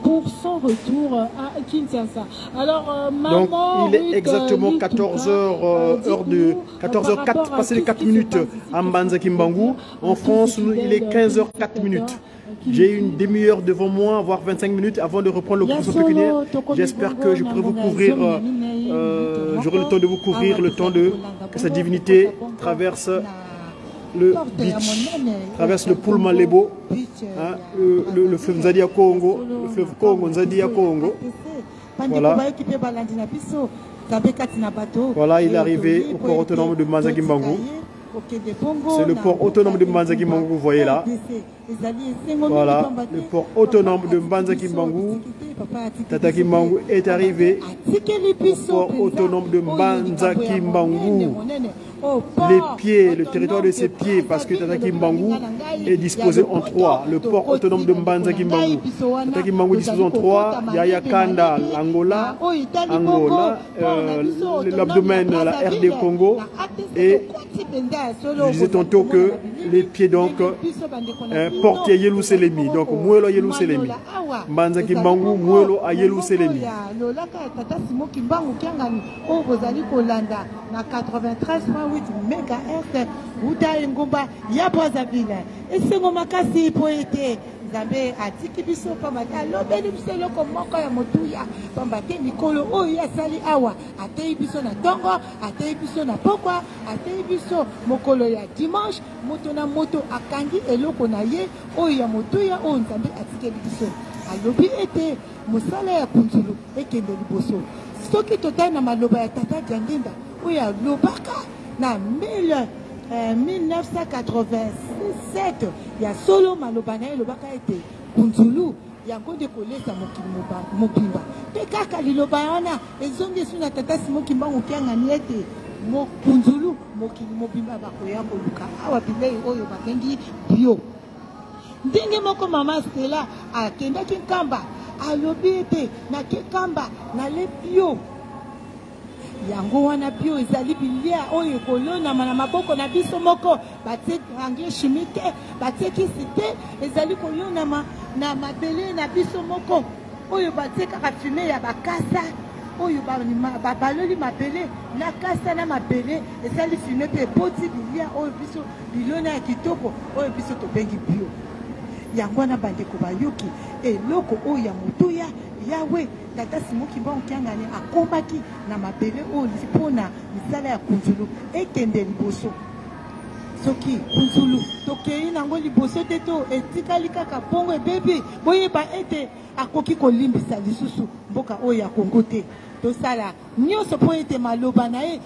pour son retour à Kinshasa. Alors, maman, donc, il est exactement 14h, heure de 14h04, passé les 4 minutes à Mbanza Kimbangu. En France, il est 15h04 minutes. J'ai une demi-heure devant moi, voire 25 minutes avant de reprendre le cours pécuniaire. J'espère que je pourrai vous couvrir, j'aurai le temps de vous couvrir, le temps que sa divinité traverse le beach, traverse le Pullman Lebo, hein, le fleuve Nzadia Congo, le fleuve Congo, Nzadia Congo. Voilà. Voilà, il est arrivé au port autonome de Mbanza Kimbangu. C'est le port autonome de Mbanza Kimbangu, vous voyez là. Voilà, le port autonome de Mbanza Kimbangu. Tata Kimbangu est arrivé au port autonome de Mbanza Kimbangu. Les pieds, le territoire de ses pieds, parce que Tata Kimbangu est disposé en 3. Le port autonome de Mbanza Kimbangu. Tata Kimbangu est disposé en 3. Yaya Kanda, l'Angola, l'abdomen, la RD Congo. Et je disais tantôt que les pieds donc portent Yelou Selemi. Donc Mouelo Yelou Selemi. Mbanza Kimbangu, Mouelo à Yelou Selemi. Tata Simon Kimbangu Kiangani, au Rosali Kolanda, na 93.8 MHz, Uta Ngomba, ya Brazzaville. Et c'est mon makasi poété. Zambe atiki biso pamata lobeli biso loko moko ya motuya pambate mikolo oyo ya sali awa atei biso na tongo atei biso na pokwa atei biso mokolo ya dimanche moto na moto akangi eloko na ye oyo ya motuya oyo Nzambe atikeli biso alobi ete mosala ya kunzulu ekende liboso soki totali na maloba ya tata Diandinda oyo alobaka na 1987 ya solo maloba na ye lobaka ete kunzulu yango nde kolesa mokili mobimba mpe kaka liloba wana ezongi esu na tata Simon Kimbangu Kiangani ete kunzulu mokili mobimba bakoya koluka awa bilei oyo babengi bio. Ndenge moko mama Stella akendaki nkamba alobi ete nakekamba nale bio yango wana bio ezali bilia oyo kolonama na maboko na biso moko batie engrais chimique batie kisi te ezali kolonama na mabele na biso moko oyo batie kaka fume ya bakasa oyo baloli mabele na kasa na mabele ezali fume pe poti bilia oyo biso bilona ya kitoko oyo biso tobengi bio yango wana bandeko bayoki eloko oyo ya motuya yawe tata Simon Kimbangu Kiangani akombaki na mabele oyo mpona misala ya kunzulu ekende liboso soki kunzulu tokei nango liboso te to etikali kaka bongo ebebi boyeba ete akoki kolimbisa lisusu mboka oyo ya Kongo te tosala nyonso po ete maloba na ye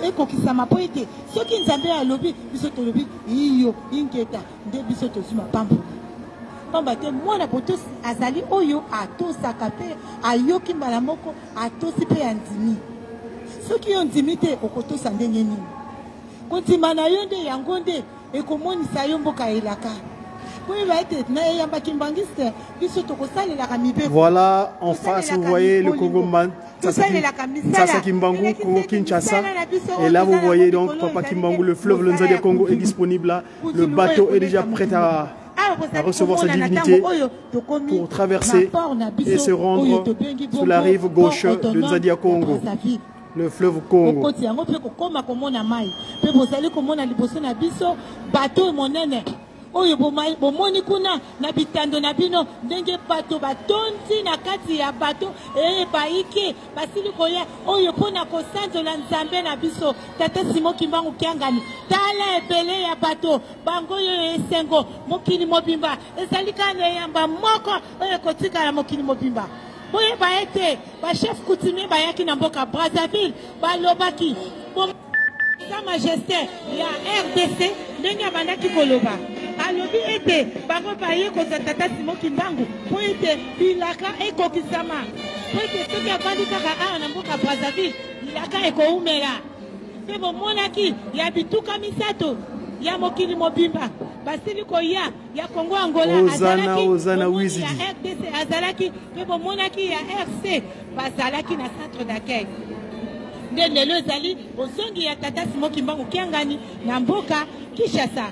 ekokisama po ete soki Nzambe alobi biso tolobi iyo ingeta nde biso tozwi mapamboli pamba te mwana poto azali oyo atosaka mpe ayoki mbala moko atosi mpe ya ndimi soki yo ndimi te okotosa ndenge nini kondima na yo nde yango nde ekomonisa yo mboka elaka. Voilà, en face, vous voyez le Congo Tsasa Kimbangu, Congo Kinshasa. Et là, vous voyez donc Papa Kimbangu, le fleuve le Nzadia Congo est disponible là. Le bateau est déjà prêt à recevoir sa divinité pour traverser et se rendre sur la rive gauche de Nzadia Congo. Le fleuve Congo. Okoti yango pe kokoma komona mai. Pe bozali komona liboso na biso bateau monene. Oyo bomoni kuna na bitando na bino ndenge bateau batonzi na kati ya bateau baiki basili koya oyo pona kosanzola nzambe na biso tata Simon Kimbangu Kiangani tala ebele ya bateau bango yo esengo mokili mobimba ezali kana yamba moko oyo kotika na mokili mobimba. Boye baete ba chef coutumier bayaki na mboka Brazzaville balobaki Sa Majesté ya RDC ndenge bandaki koloba alobi ete bango baye koza tata Simon Kimbangu po ete bilaka ekokisama po ete soki abandi kaka awa na mboka Brazzaville bilaka ekoumela pe bomonaki ya bituka misato ya mokili mobimba basili koya ya Congo Angola azalaki ya RDC azalaki pe bomonaki ya RC bazalaki na centre d'accueil nde lelo ezali bozongi ya tata Simon Kimbangu Kiangani na mboka Kinshasa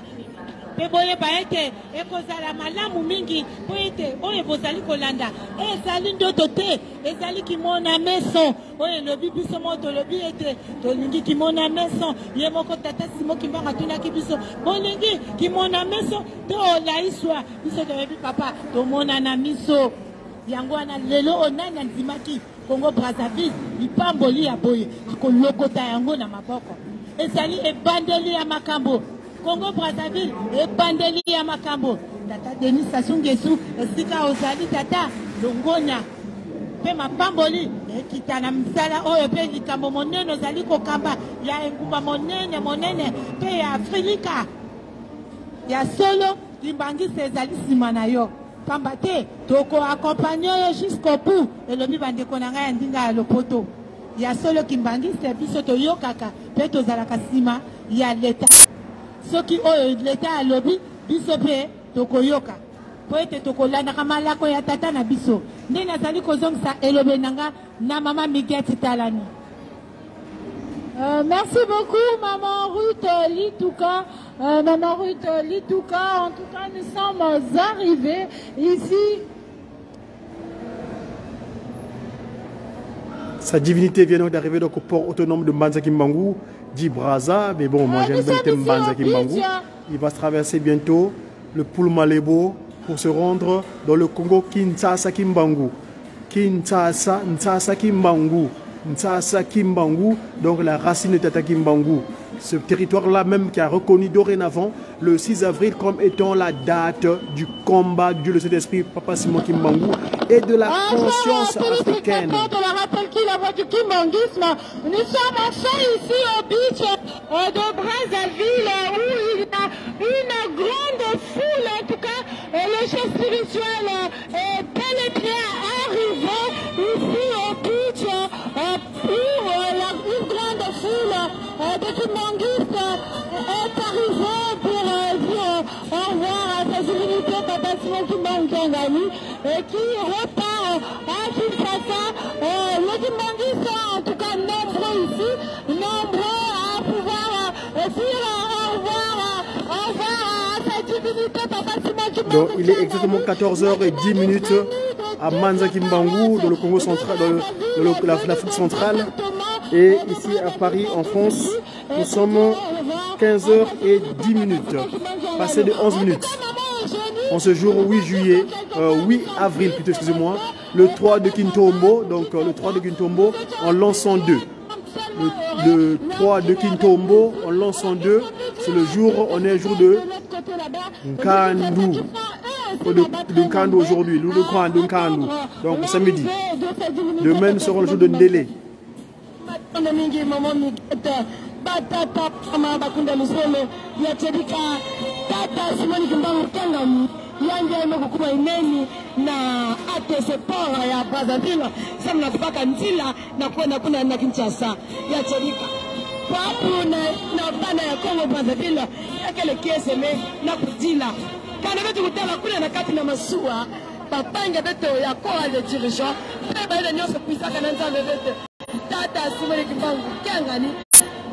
pe boyeba ete ekozala malamu mingi po ete oyo bozali kolanda ezali ndoto te ezali kimona meso oyo elobi biso mo tolobi ete tolingi kimona meso ye moko tata Simon Kimbangu atunaki biso bolingi kimona meso to olaiswa biso toyebi papa tomona na miso yango wana lelo onani andimaki Congo Brazzaville lipamboli ya boye akolokota yango na maboko ezali ebandeli ya makambo Congo Brazzaville ebandeli ya makambo tata Denis Sassou Nguesso esika ozali tata longonya pe mapamboli ekita na msala oyo pe likambo monene ozali kokamba ya engumba monene pe ya Afrika ya solo limbangisi ezali nsima na yo pamba te toko accompagner yo jusqu'au bout elobi bandeko na ngai ya ndinga ya lopoto ya solo kimbangisi biso toyokaka pe tozalaka nsima ya leta soki oyo leta alobi biso pe tokoyoka po ete tokolandaka malako ya tata na biso nde nazali kozongisa elobe nanga na mama Miguette Talani. Merci beaucoup, Maman Ruth Litouka. Maman Ruth Litouka, en tout cas, nous sommes arrivés ici. Sa divinité vient donc d'arriver au port autonome de Mbanza Kimbangu, dit Brazza. Mais bon, moi j'aime bien le thème Mbanza Kimbangu. Il va se traverser bientôt le Poul-Malebo pour se rendre dans le Congo Kinshasa Kimbangu. Kinshasa, Ntsasa Kimbangu. Ntsasa Kimbangu, donc la racine de Tata Kimbangu. Ce territoire-là même qui a reconnu dorénavant le 6 avril comme étant la date du combat du Dieu de cet esprit, Papa Simon Kimbangu, et de la conscience africaine. De la rappel qui la voix du kimbanguisme. Nous sommes enfin ici au beach de Brazzaville où il y a une grande foule, en tout cas le chef spirituel est bel et bien arrivé ici au beach où une grande foule de kimbanguistes est arrivée pour dire au revoir à sa divinité Papa Simon Kimbangu Kiangani et qui repart à Kinshasa. Les kimbanguistes sont en tout cas nombreux ici, nombreux à pouvoir dire au revoir à sa divinité Papa Simon Kimbangu. Donc il est exactement 14h10 à Mbanza Kimbangu, dans le Congo central, dans l'Afrique centrale. Et ici à Paris, en France, nous sommes 15h10, passé de 11 minutes. En ce jour 8 avril plutôt, excusez-moi, le 3 de Kintombo, donc le 3 de Kintombo en lançant 2. Le 3 de Kintombo en lançant 2, c'est le jour, on est un jour de Nkandu. De Nkandu aujourd'hui, nous de Nkandu, donc samedi. Demain nous serons le jour de Ndélé. Batata kama bakunda lusolo ya chedika tata Simon Kimbangu Kiangani yanje mokukuma ineni na ATC port ya Brazzaville samna kupaka ntila na kwenda kuna na Kinshasa ya chedika papu na bana ya Congo Brazzaville yakele kieseme na kutila kana betu kutala kuna na kati na masua papanga beto ya kwa le dirigeant beba ile nyoso kuisaka na nzambe bete tata Simon Kimbangu Kiangani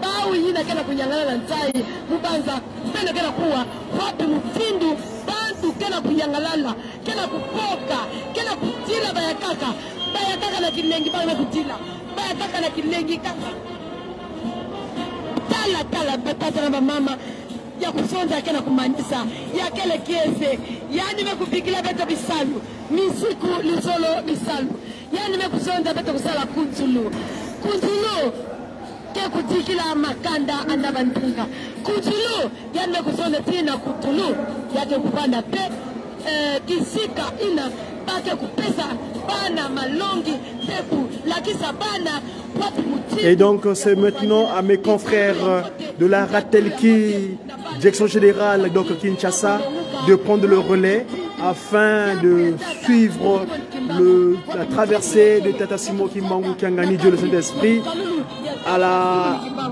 bawu yina kena kunyangana na nzai mubanza pena kena kuwa wapi mtindu bantu kena kunyangala kena kupoka kena kutila bayakaka baya kaka na kilengi bana kutila baya kaka na kilengi kaka tala batata na mama ya kusonza yake na kumanyisa yake le kiese yani mekupikila beto bisalu misiku lisolo bisalu yani mekusonza beto kusala kunzulu ke kutikila makanda andabandinga kunzulu yani mekusonza tina kutulu yake kupanda pe kisika ina bake kupesa bana malongi teku lakisa bana. Et donc c'est maintenant à mes confrères de la Ratelki, direction générale donc Kinshasa, de prendre le relais afin de suivre la traversée de Tata Simon Kimbangu Kiangani, Dieu le Saint-Esprit,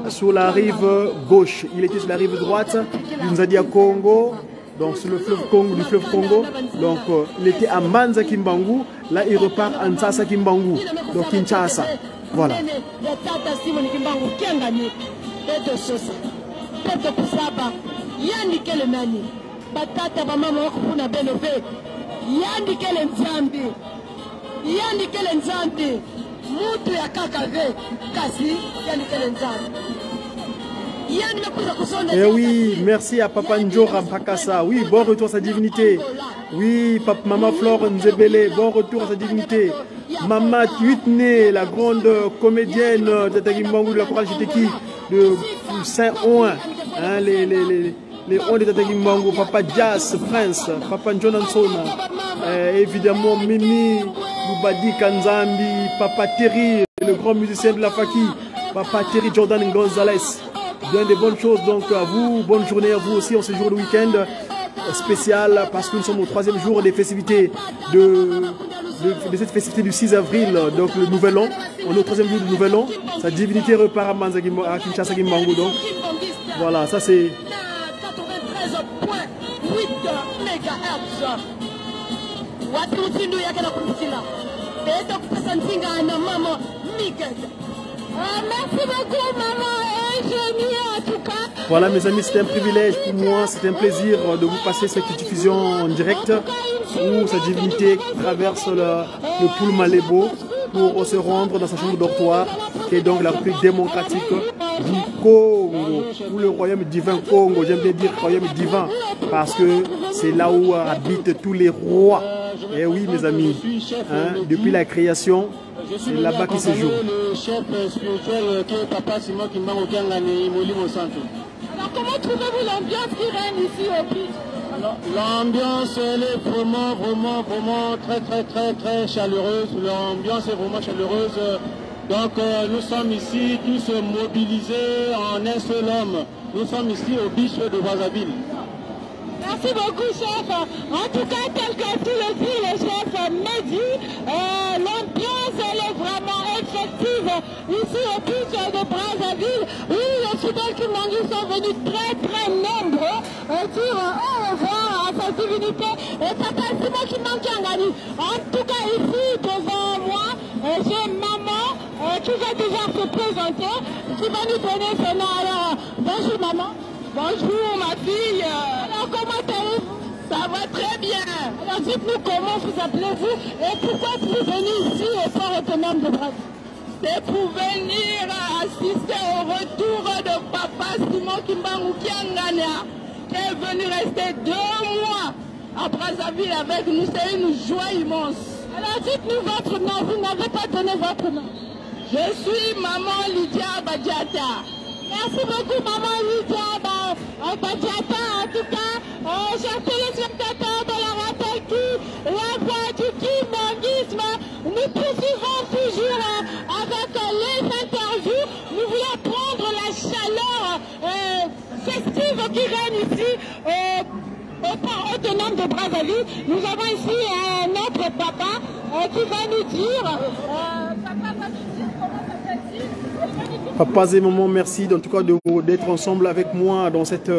sur la rive gauche. Il était sur la rive droite du Nzadia Congo, donc sur le fleuve Congo, du fleuve Congo. Donc il était à Manza Kimbangu, là il repart à Nsasa Kimbangu, donc Kinshasa. Voilà. Et oui, merci à Papa Njora Mpakasa. Oui, bon retour à sa divinité. Oui, Maman Flore Nzebele, bon retour à sa divinité. Maman Tuitne, la grande comédienne de Tagimbangu de la chorale Jiteki de Saint-Ouen. Hein, les Ouen de Tagimbangu, Papa Jas, Prince, Papa Jonathan, évidemment Mimi, Boubadi Kanzambi, Papa Terry, le grand musicien de la Faki, Papa Terry Jordan Gonzalez. Bien des bonnes choses donc à vous, bonne journée à vous aussi en ce jour de week-end spécial parce que nous sommes au 3e jour des festivités de cette festivité du 6 avril, donc le nouvel an. On est au 3e jour du nouvel an. Sa divinité repart à Kinshasa Kimbangu. Donc voilà, ça c'est 93.8 merci beaucoup maman et génie en tout cas. Voilà mes amis, c'est un privilège pour moi, c'est un plaisir de vous passer cette diffusion en direct où sa divinité traverse le poule Malébo pour se rendre dans sa chambre dortoir qui est donc la République démocratique du Congo ou le royaume divin Congo. J'aime bien dire royaume divin parce que c'est là où habitent tous les rois. Et oui mes amis, hein, depuis la création, c'est là-bas qu'il se joue. Le chef spirituel qui est Papa Simon Kimbangu Kiangani Molimo Santo. Alors comment trouvez-vous l'ambiance qui règne ici au beach? Alors l'ambiance elle est vraiment très chaleureuse. L'ambiance est vraiment chaleureuse. Donc nous sommes ici tous mobilisés en un seul homme. Nous sommes ici au beach de Brazzaville. Merci beaucoup, chef. En tout cas, tel que tu le dis, le chef Mehdi, l'ambiance, elle est vraiment effective ici au beach de Brazzaville. Oui, les fidèles Kimbangu sont venus très nombreux dire au revoir à sa divinité. Et Papa Simon Kimbangu Kiangani. En tout cas, ici, devant moi, j'ai maman qui va déjà se présenter, qui va nous donner son nom. Alors, bonjour maman. Bonjour ma fille. Alors comment allez-vous? Ça va très bien. Alors dites-nous comment vous appelez-vous et pourquoi vous venez ici au Port autonome de Brazzaville? C'est pour venir assister au retour de Papa Simon Kimbangu Kiangani qui est venu rester 2 mois à Brazzaville avec nous. C'est une joie immense. Alors dites-nous votre nom. Vous n'avez pas donné votre nom. Je suis maman Lydia Badiata. Merci beaucoup maman Lydia Badiata. En tout cas, chers téléspectateurs de la Ratelki, la voix du kimbanguisme, nous poursuivons toujours avec les interviews. Nous voulons prendre la chaleur festive qui règne ici au Port autonome de Brazzaville. Nous avons ici notre papa qui va nous dire... papa va nous dire comment s'appelle-t-il. Papas et mamans, merci en tout cas d'être ensemble avec moi dans cet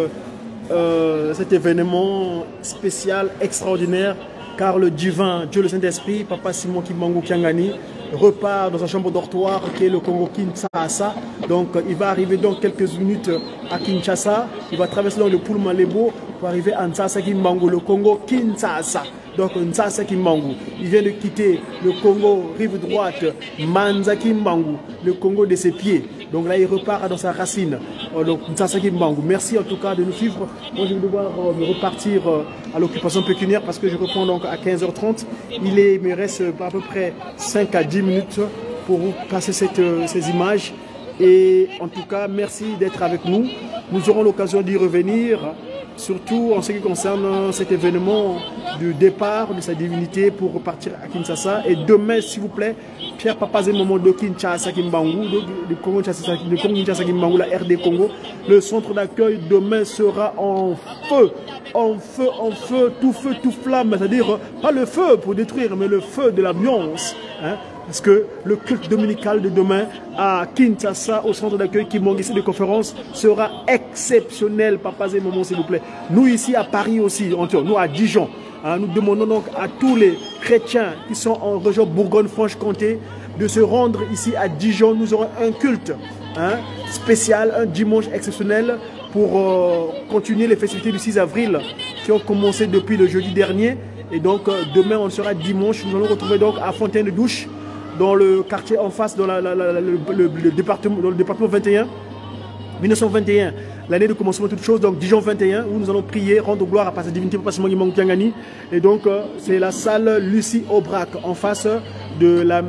événement spécial, extraordinaire, car le divin, Dieu le Saint-Esprit, Papa Simon Kimbangu Kiangani, repart dans sa chambre dortoir qui est le Congo Kinshasa. Donc il va arriver dans quelques minutes à Kinshasa, il va traverser dans le poule Malébo pour arriver à Ntsasa Kimbangu, le Congo Kinshasa. Donc Ntsasa Kimbangu, il vient de quitter le Congo rive droite, Manza Kimbangu, le Congo de ses pieds. Donc là, il repart dans sa racine. Donc Ntsasa Kimbangu, merci en tout cas de nous suivre. Moi, je vais devoir me repartir à l'occupation pécuniaire parce que je reprends donc à 15h30. Il me reste à peu près 5 à 10 minutes pour vous passer ces images. Et en tout cas, merci d'être avec nous. Nous aurons l'occasion d'y revenir, surtout en ce qui concerne cet événement du départ de sa divinité pour repartir à Kinshasa. Et demain, s'il vous plaît, Pierre Papazé Momo de Kinshasa Kimbangu, de Congo Kinshasa Kimbangu, la RD Congo, le centre d'accueil demain sera en feu. En feu, tout flamme. C'est-à-dire, pas le feu pour détruire, mais le feu de l'ambiance. Hein? Parce que le culte dominical de demain à Kinshasa, au centre d'accueil Kimbangu de conférence, sera exceptionnel. Papa et maman, s'il vous plaît. Nous ici à Paris aussi, nous à Dijon, hein, nous demandons donc à tous les chrétiens qui sont en région Bourgogne-Franche-Comté de se rendre ici à Dijon. Nous aurons un culte spécial, un dimanche exceptionnel pour continuer les festivités du 6 avril qui ont commencé depuis le jeudi dernier. Et donc demain on sera dimanche. Nous allons retrouver donc à Fontaine-de-Douche, dans le quartier en face, dans le département 21, 1921, l'année de commencement de toutes choses, donc Dijon 21, où nous allons prier, rendre gloire à sa divinité Papa Simon Kimbangu Kiangani. Et donc c'est la salle Lucie Aubrac, en face de la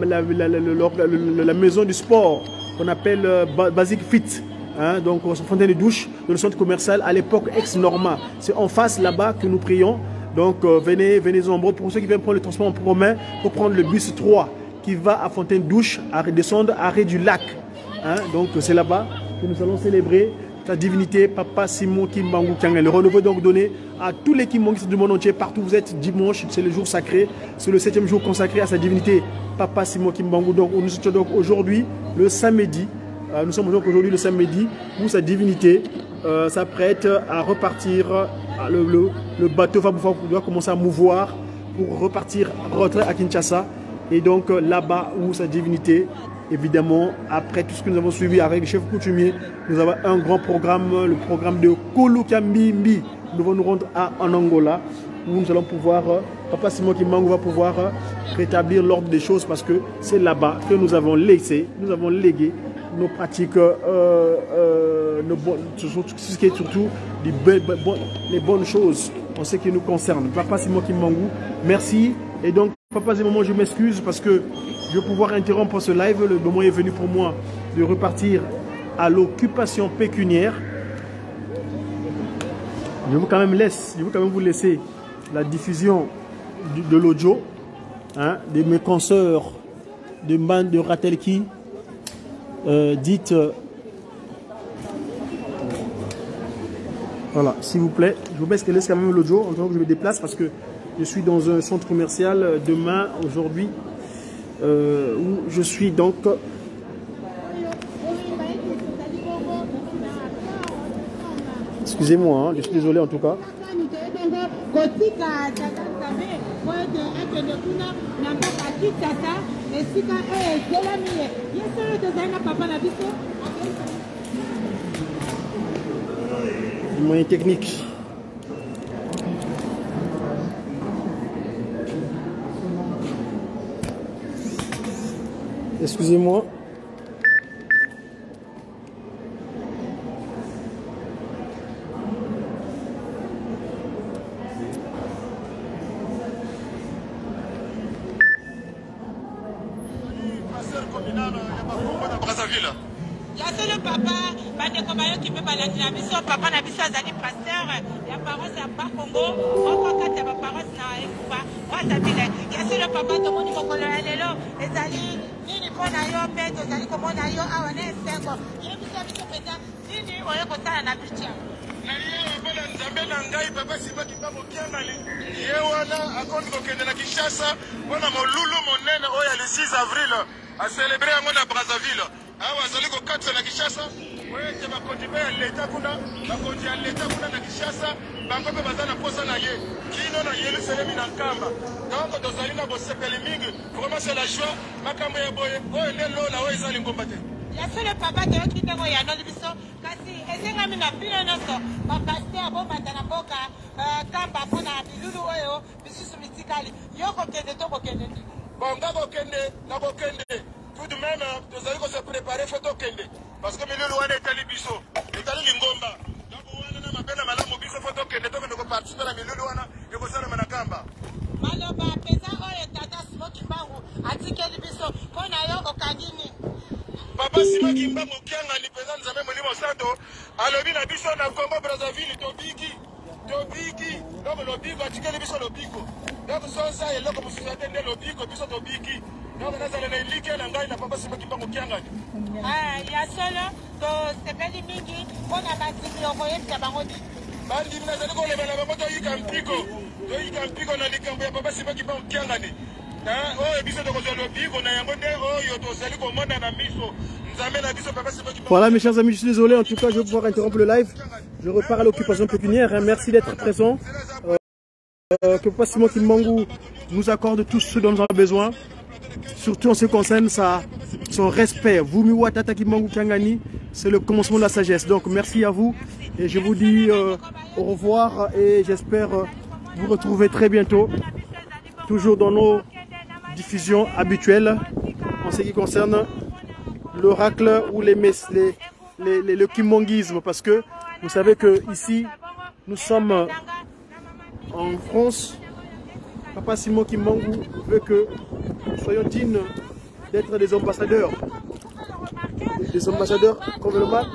maison du sport qu'on appelle Basic Fit. Hein, donc Fontaine-de-Douche, dans le centre commercial, à l'époque ex-Norma. C'est en face là-bas que nous prions. Donc venez nombreux. Pour ceux qui viennent prendre le transport en commun, pour prendre le bus 3 qui va à Fontaine-Douche, à redescendre, arrêt du lac. Hein, donc c'est là-bas que nous allons célébrer sa divinité Papa Simon Kimbangu Kiangani. Le renouveau donc donné à tous les Kimbanguistes du monde entier, partout où vous êtes. Dimanche, c'est le jour sacré, c'est le 7e jour consacré à sa divinité Papa Simon Kimbangu. Donc nous sommes donc aujourd'hui le samedi. Nous sommes donc aujourd'hui le samedi où sa divinité s'apprête à repartir. Le bateau doit commencer à mouvoir pour repartir, rentrer à Kinshasa. Et donc là-bas où sa divinité, évidemment, après tout ce que nous avons suivi avec le chef coutumier, nous avons un grand programme, le programme de Kolukambi. Nous allons nous rendre en Angola, où nous allons pouvoir, Papa Simon Kimbangu va pouvoir rétablir l'ordre des choses, parce que c'est là-bas que nous avons laissé, nous avons légué nos pratiques, ce qui est surtout les bonnes choses en ce qui nous concerne. Papa Simon Kimbangu, merci. Et donc, Papa et maman, je m'excuse parce que je vais pouvoir interrompre ce live. Le moment est venu pour moi de repartir à l'occupation pécuniaire. Je vais quand même vous laisser la diffusion de l'audio, hein, de mes consoeurs de Man de Ratelki. Dites voilà, s'il vous plaît, je vous laisse quand même l'audio en tant que je me déplace parce que je suis dans un centre commercial demain, aujourd'hui, où je suis donc. Excusez-moi, hein, je suis désolé en tout cas. Du moyen technique. Excusez-moi. Papa na biso azali pasteur ya paroisse ya Bakongo okokata ya paroisse na ekufa wazabila ya solo papa tomoni mokolo ya lelo ezali nini mpona yo mpe tozali komona yo awa na esengo yebisa biso mpenza nini oye kosala na bitia na ye mpona nzambe na ngai papa Simon Kimbangu Kiangani ye wana akondi kokende na Kinshasa mpona molulu monene oyo ya le 6 avril acelebre yango na Brazzaville awa azali kokatisa na Kinshasa oyo bakonzi mpe ya leta kuna bakonzi ya leta kuna na Kinshasa bango mpe baza na posa na ye kino na Yelusalemi na nkamba donc tozali na bosepeli mingi vraiment c'est la joie makambo ya boye oyo nde lola oyo eza lingomba te ya solo papa toyoki ntango yanoli biso kasi ezengami na bino nyonso bapaster bomata na mboka kamba mpona bilulu oyo bisusu mitikali yo kokende to kokende ndi bon nga kokende nakokende tout de même tozali kose préparer fo tokende parce que milulu wana etali biso etali lingomba donc wana na mapena malamu biso fo tokende koparticiper na milulu wana ekosalama na kamba maloba peza oyo tata Simoki Mbangu atikeli biso mpona yo okangini papa Simoki Mbangu kiangani peza nzambe molimo santo alobi na biso na Congo Brazzaville tobiki donc lobiko atikeli biso lobiko donc soza eloko mosusu ate nde lobiko biso tobiki donc nazala na elike na ngai na papa Simoki Mbangu kiangani ya solo tosepeli mingi mpona bandimi okoyebisa bango nini bandimi nazali koleba na bango toyika mpiko na likambo ya papa Simoki Mbangu kiangani oyo biso tokozwa lobiko na yango nde oyo tozali komona na miso nzambe na biso papa Simoki Mbangu. Voilà mes chers amis, je suis désolé, en tout cas je vais pouvoir interrompre le live. Je repars à l'occupation pécuniaire, hein. Merci d'être présent. Que Papa Simoki Mbangu nous accorde tout ce dont nous avons besoin. Surtout en ce qui concerne son respect. Vumiwa Tata Kimbangu Kiangani, c'est le commencement de la sagesse. Donc merci à vous et je vous dis au revoir et j'espère vous retrouver très bientôt. Toujours dans nos diffusions habituelles en ce qui concerne l'oracle ou le kimongisme. Parce que vous savez que ici nous sommes en France. Papa Simoki Mbangu veut que nous soyons dignes d'être des ambassadeurs. Des ambassadeurs comme le mal.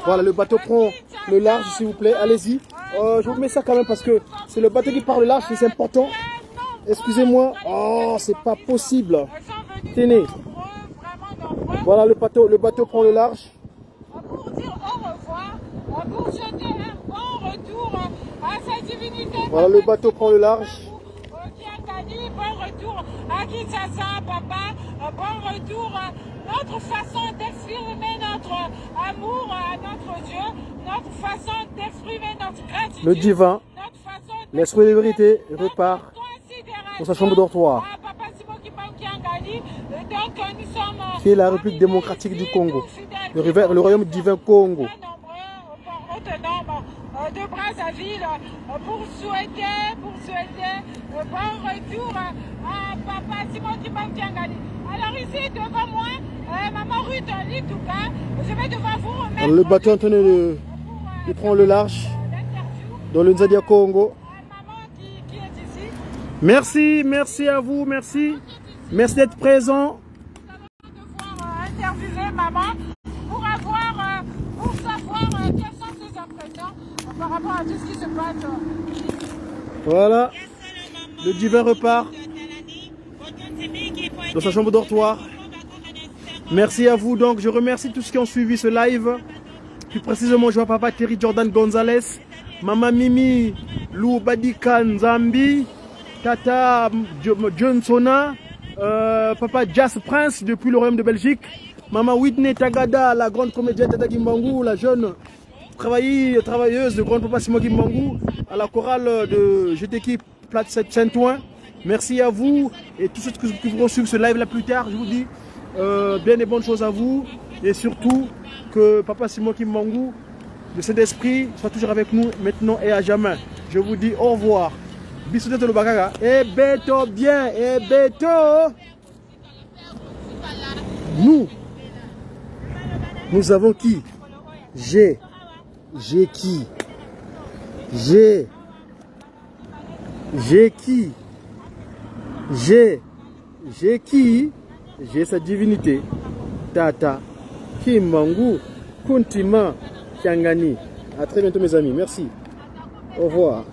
Voilà, le bateau prend le large, s'il vous plaît. Allez-y. Je vous mets ça quand même parce que c'est le bateau qui part le large, c'est important. Excusez-moi. Oh, c'est pas possible. Tenez. Voilà, le bateau prend le large. Pour dire au revoir, pour jeter un bon retour à sa divinité. Voilà, le bateau prend le large. Bon retour à Kinshasa, papa. Bon retour à notre façon d'exprimer notre amour à notre Dieu, notre façon d'exprimer notre gratitude. Le divin, l'esprit de vérité repart dans sa chambre dortoir, qui est la République démocratique du Congo, le royaume divin Congo. De Brazzaville pour souhaiter bon retour à papa Simoki Mbangu Kiangani. Alors ici devant moi, maman Ruth Litouka, je vais devoir vous remettre. Alors, le bateau est en train de prendre le large dans le Nzadia Congo. Qui est ici. Merci à vous, merci d'être présent. Nous allons devoir interviewer maman pour savoir quelles sont ses impressions par rapport à tout ce qui se passe. Voilà, le divin repart dans sa chambre dortoir. Merci à vous, donc je remercie tous ceux qui ont suivi ce live. Plus précisément, je vois papa Terry Jordan Gonzalez, maman Mimi Lou Badika Nzambi, tata Johnsona, papa Jas Prince depuis le royaume de Belgique, maman Whitney Tagada, la grande comédienne Tata Kimbangu, la jeune travailleuse de grande papa Simoki Mbangu, à la chorale de GTK Plate Saint-Ouen. Merci à vous et tous ceux qui vont suivre ce live là plus tard. Je vous dis bien des bonnes choses à vous et surtout que papa Simoki Mbangu, le Saint-Esprit, soit toujours avec nous maintenant et à jamais. Je vous dis au revoir. Bisous de le bagaga. Et béto bien, et béto. Nous avons qui? J'ai qui? J'ai qui? J'ai sa divinité. Tata Kimbangu Kuntima Kiangani. À très bientôt mes amis. Merci. Au revoir.